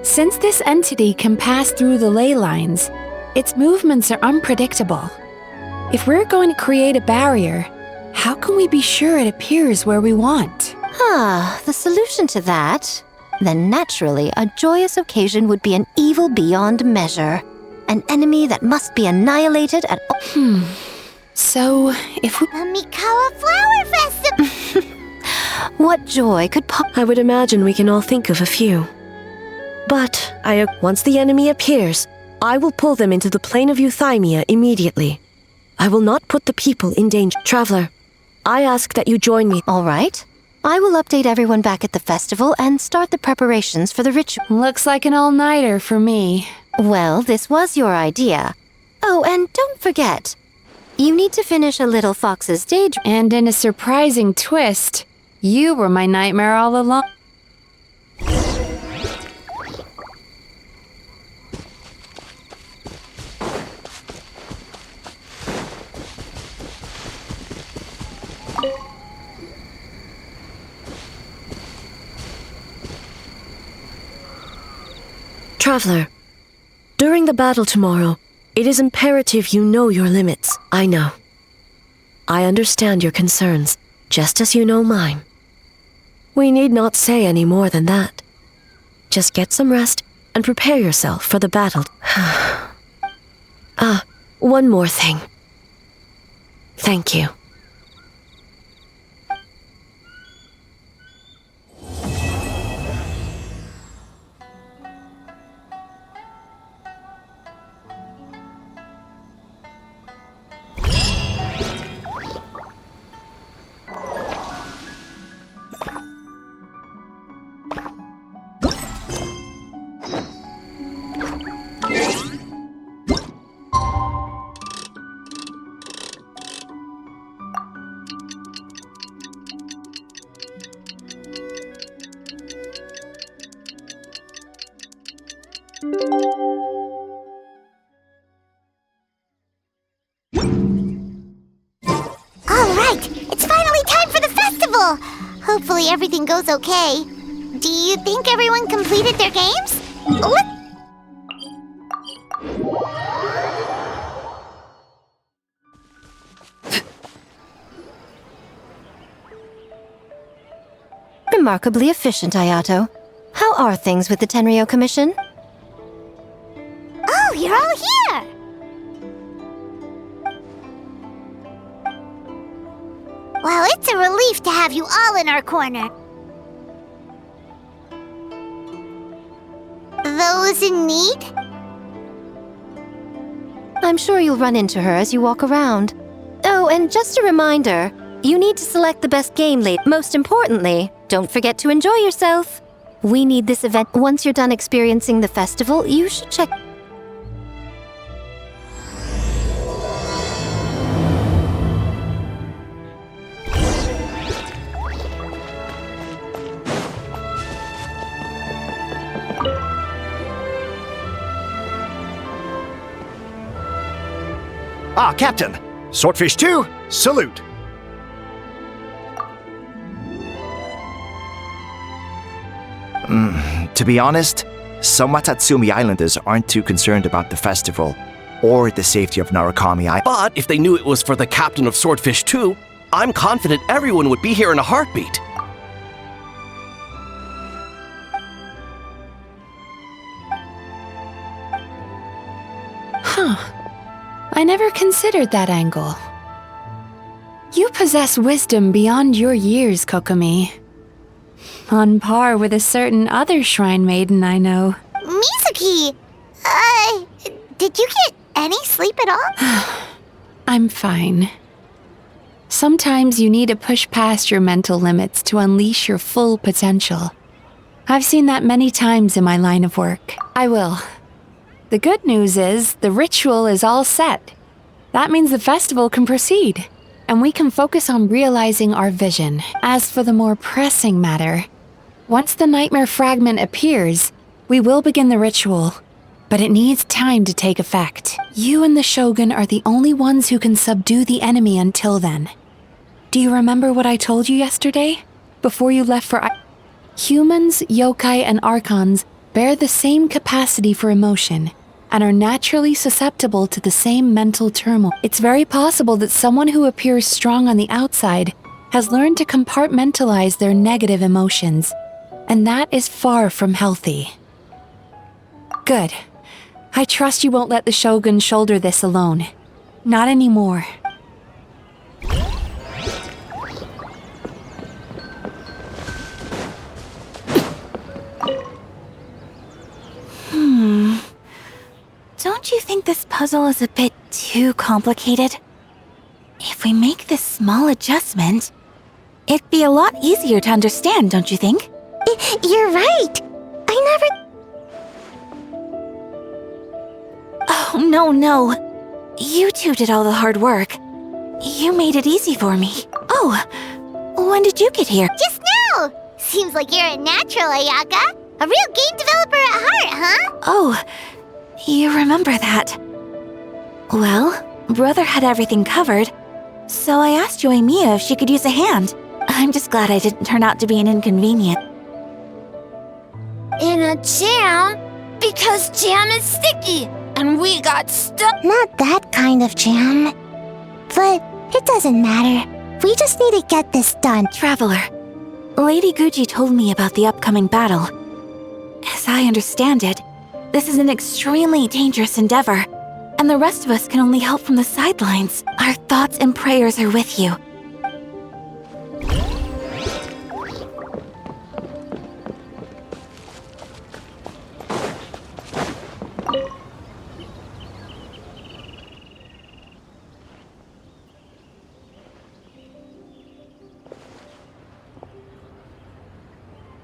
Since this entity can pass through the ley lines, its movements are unpredictable. If we're going to create a barrier, how can we be sure it appears where we want? The solution to that? Then naturally, a joyous occasion would be an evil beyond measure. An enemy that must be annihilated at... So, if we... The Mikawa Flower Festival! What joy could I would imagine we can all think of a few. But, once the enemy appears, I will pull them into the plane of Euthymia immediately. I will not put the people in danger. Traveler, I ask that you join me. All right. I will update everyone back at the festival and start the preparations for the ritual. Looks like an all-nighter for me. Well, this was your idea. Oh, and don't forget, you need to finish a Little Fox's Daydream. And in a surprising twist, You were my nightmare all along. Traveler, during the battle tomorrow, it is imperative you know your limits. I know. I understand your concerns, just as you know mine. We need not say any more than that. Just get some rest and prepare yourself for the battle. One more thing. Thank you. Hopefully everything goes okay. Do you think everyone completed their games? Remarkably efficient, Ayato. How are things with the Tenryo Commission? Oh, you're all here! Well, it's a relief to have you all in our corner. Those in need? I'm sure you'll run into her as you walk around. Oh, and just a reminder, you need to select the best game late. Most importantly, don't forget to enjoy yourself. We need this event. Once you're done experiencing the festival, you should check... Ah, Captain! Swordfish 2, salute! To be honest, some Watatsumi Islanders aren't too concerned about the festival or the safety of Narukami Island. But if they knew it was for the captain of Swordfish 2, I'm confident everyone would be here in a heartbeat. I never considered that angle. You possess wisdom beyond your years, Kokomi. On par with a certain other shrine maiden I know. Mizuki! Did you get any sleep at all? I'm fine. Sometimes you need to push past your mental limits to unleash your full potential. I've seen that many times in my line of work. I will. The good news is, the ritual is all set. That means the festival can proceed, and we can focus on realizing our vision. As for the more pressing matter, once the nightmare fragment appears, we will begin the ritual, but it needs time to take effect. You and the Shogun are the only ones who can subdue the enemy until then. Do you remember what I told you yesterday? Before you left for... Humans, yokai, and archons bear the same capacity for emotion, and are naturally susceptible to the same mental turmoil. It's very possible that someone who appears strong on the outside has learned to compartmentalize their negative emotions, and that is far from healthy. Good. I trust you won't let the Shogun shoulder this alone. Not anymore. Don't you think this puzzle is a bit too complicated? If we make this small adjustment, it'd be a lot easier to understand, don't you think? You're right. I never... Oh, no. You two did all the hard work. You made it easy for me. Oh, When did you get here? Just now! Seems like you're a natural, Ayaka. A real game developer at heart, huh? Oh, you remember that. Well, Brother had everything covered, so I asked Yoimiya if she could use a hand. I'm just glad I didn't turn out to be an inconvenience. In a jam? Because jam is sticky, and we got stuck. Not that kind of jam. But it doesn't matter. We just need to get this done. Traveler, Lady Guji told me about the upcoming battle. As I understand it, this is an extremely dangerous endeavor, and the rest of us can only help from the sidelines. Our thoughts and prayers are with you.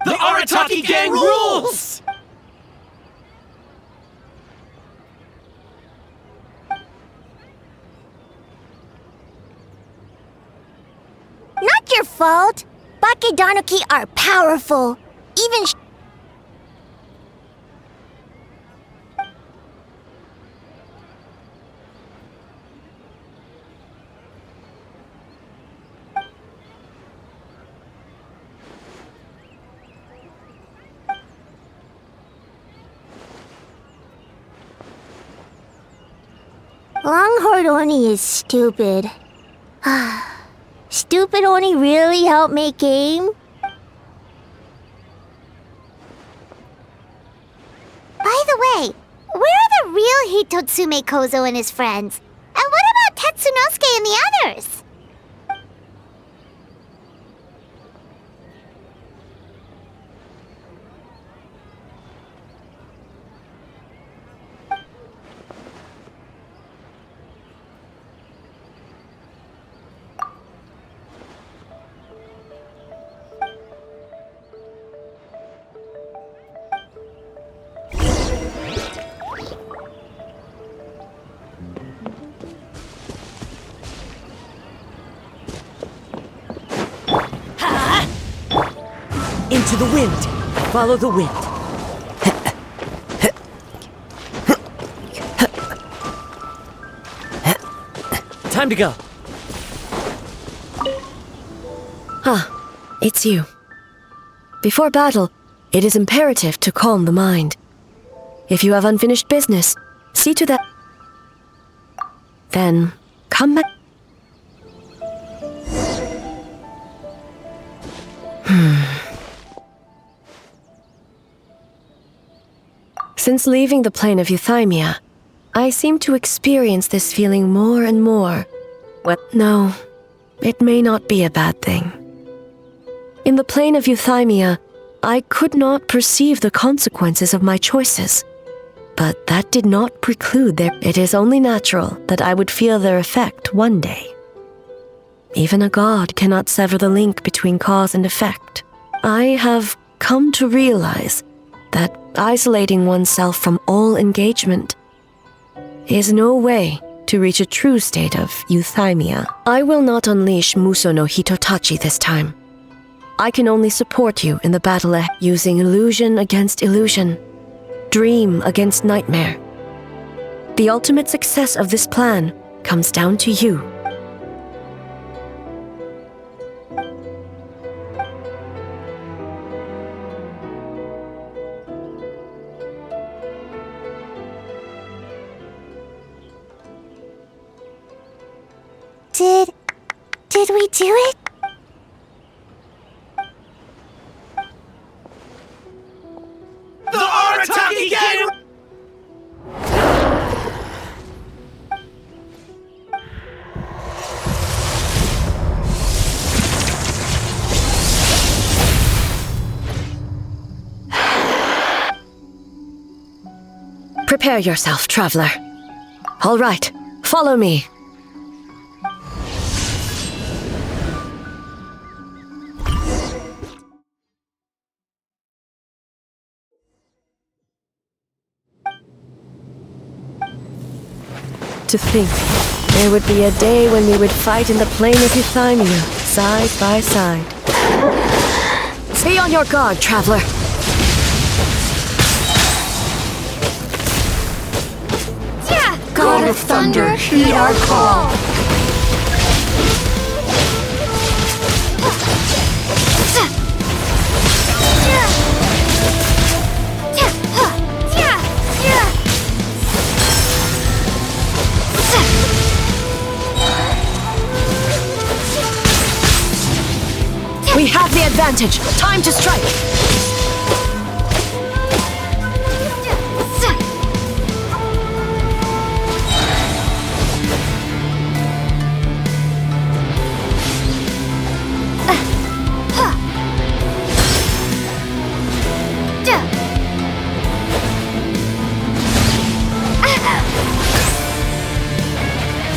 The Arataki gang rules! Not your fault. Bakedanuki are powerful. Even Longhorn Oni is stupid. Stupid Oni really helped make game? By the way, where are the real Hitotsume Kozo and his friends? And what about Tetsunosuke and the others? Into the wind. Follow the wind. Time to go. It's you. Before battle, it is imperative to calm the mind. If you have unfinished business, see to that. Then, come back. Since leaving the plane of Euthymia, I seem to experience this feeling more and more. Well, no, it may not be a bad thing. In the plane of Euthymia, I could not perceive the consequences of my choices. But that did not preclude their... It is only natural that I would feel their effect one day. Even a god cannot sever the link between cause and effect. I have come to realize that isolating oneself from all engagement is no way to reach a true state of euthymia. I will not unleash Muso no Hitotachi this time. I can only support you in the battle using illusion against illusion, dream against nightmare. The ultimate success of this plan comes down to you. Did we do it? The Arataki gang! Prepare yourself, traveler. All right, follow me. To think, there would be a day when we would fight in the plain of Euthymia. side by side. Be on your guard, traveler. God of Thunder, heed our call. We have the advantage. Time to strike.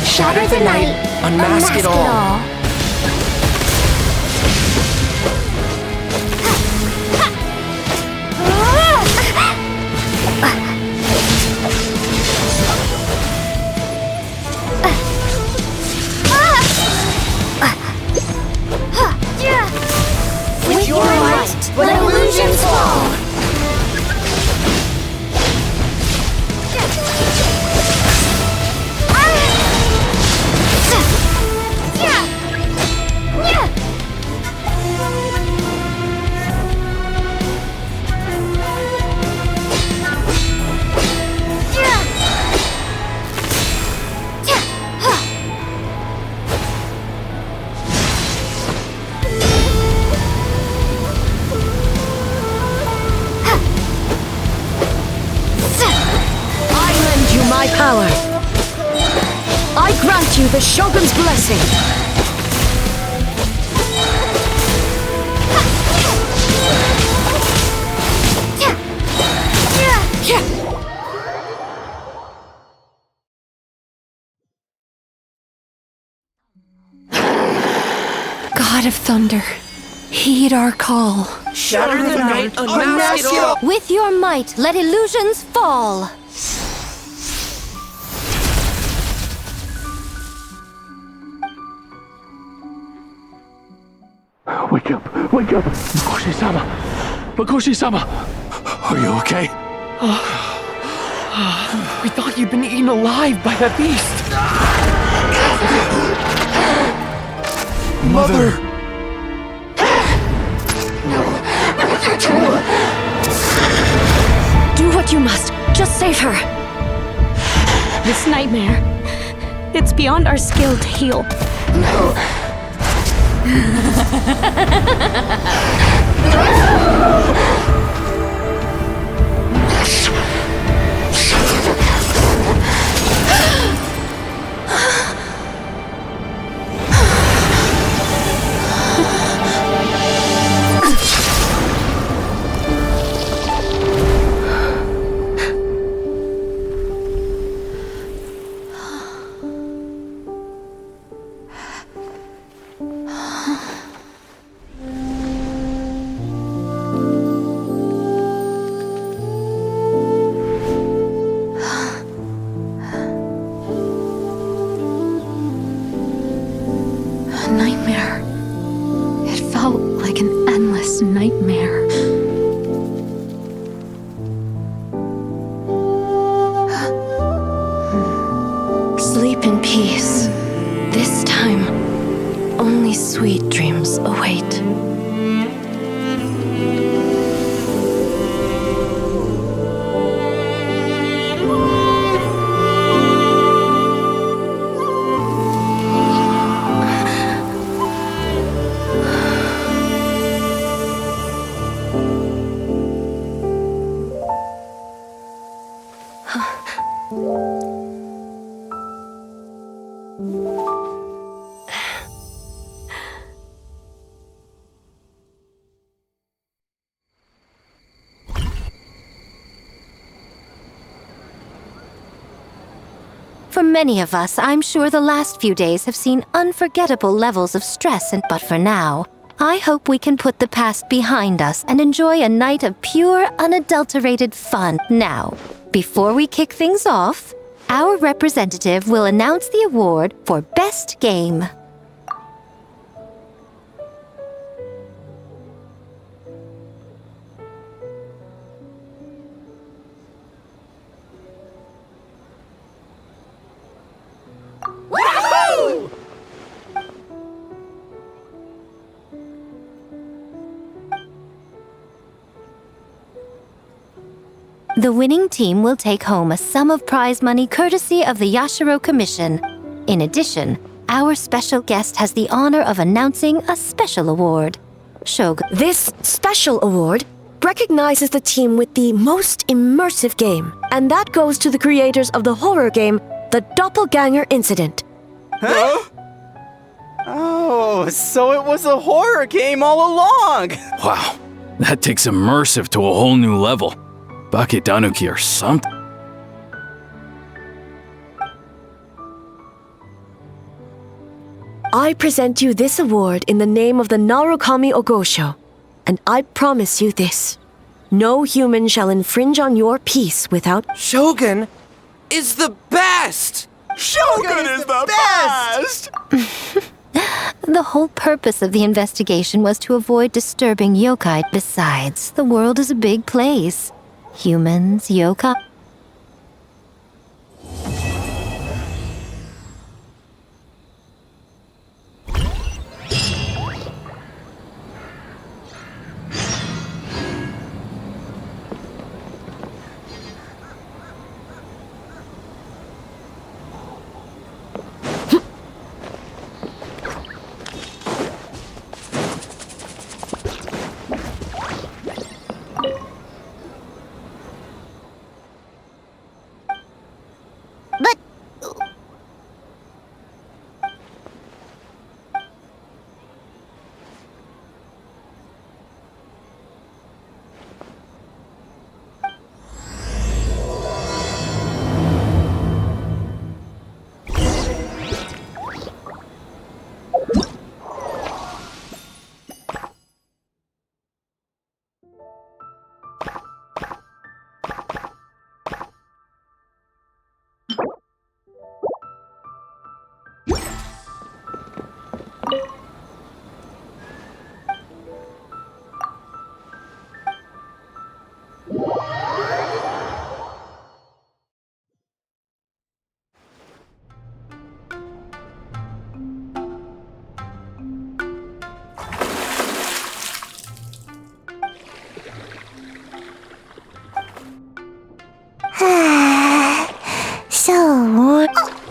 Shatter the night, Unmask it all. With your might, let illusions fall. My power. I grant you the Shogun's blessing. God of Thunder, heed our call. Shatter the night, unmask it all. With your might, let illusions fall. Wake up! Wake up! Makoshi-sama! Makoshi-sama! Are you okay? We thought you'd been eaten alive by that beast. Mother! Do what you must. Just save her. This nightmare, it's beyond our skill to heal. Nightmare. Sleep in peace. This time, only sweet dreams await. For many of us, I'm sure the last few days have seen unforgettable levels of stress, but for now, I hope we can put the past behind us and enjoy a night of pure, unadulterated fun. Now, before we kick things off, our representative will announce the award for Best Game. The winning team will take home a sum of prize money courtesy of the Yashiro Commission. In addition, our special guest has the honor of announcing a special award. Shogun. This special award recognizes the team with the most immersive game, and that goes to the creators of the horror game, The Doppelganger Incident. Huh? Oh, so it was a horror game all along! Wow, that takes immersive to a whole new level. Baketanuki or something. I present you this award in the name of the Narukami Ogosho, and I promise you this. No human shall infringe on your peace without— Shogun is the best! Shogun is the best! The whole purpose of the investigation was to avoid disturbing yokai. Besides, the world is a big place. Humans, yokai.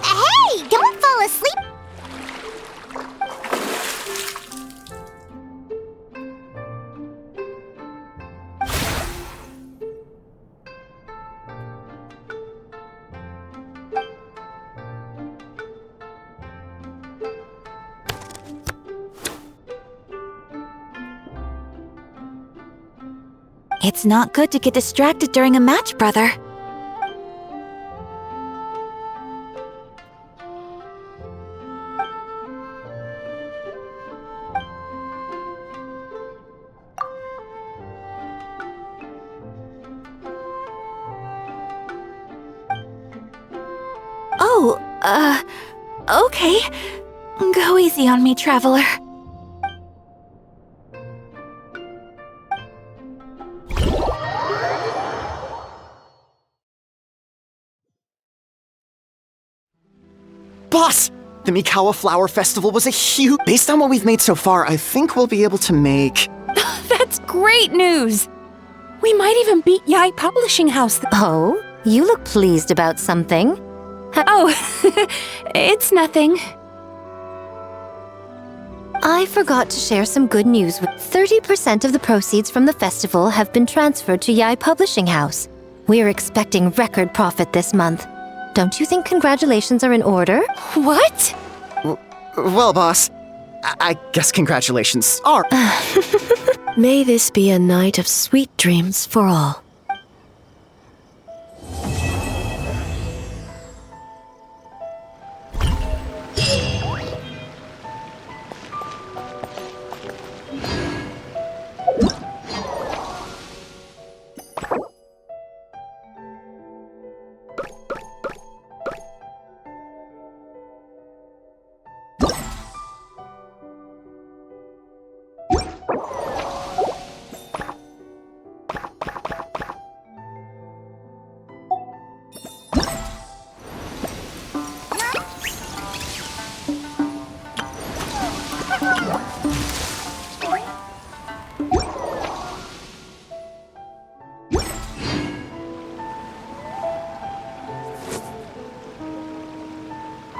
Hey, don't fall asleep. It's not good to get distracted during a match, brother. Okay. Go easy on me, traveler. Boss! The Mikawa Flower Festival was a huge— Based on what we've made so far, I think we'll be able to make— That's great news! We might even beat Yai Publishing House. Oh, you look pleased about something. Oh, it's nothing. I forgot to share some good news. 30% of the proceeds from the festival have been transferred to Yai Publishing House. We're expecting record profit this month. Don't you think congratulations are in order? What? Well, boss, I guess congratulations are. May this be a night of sweet dreams for all.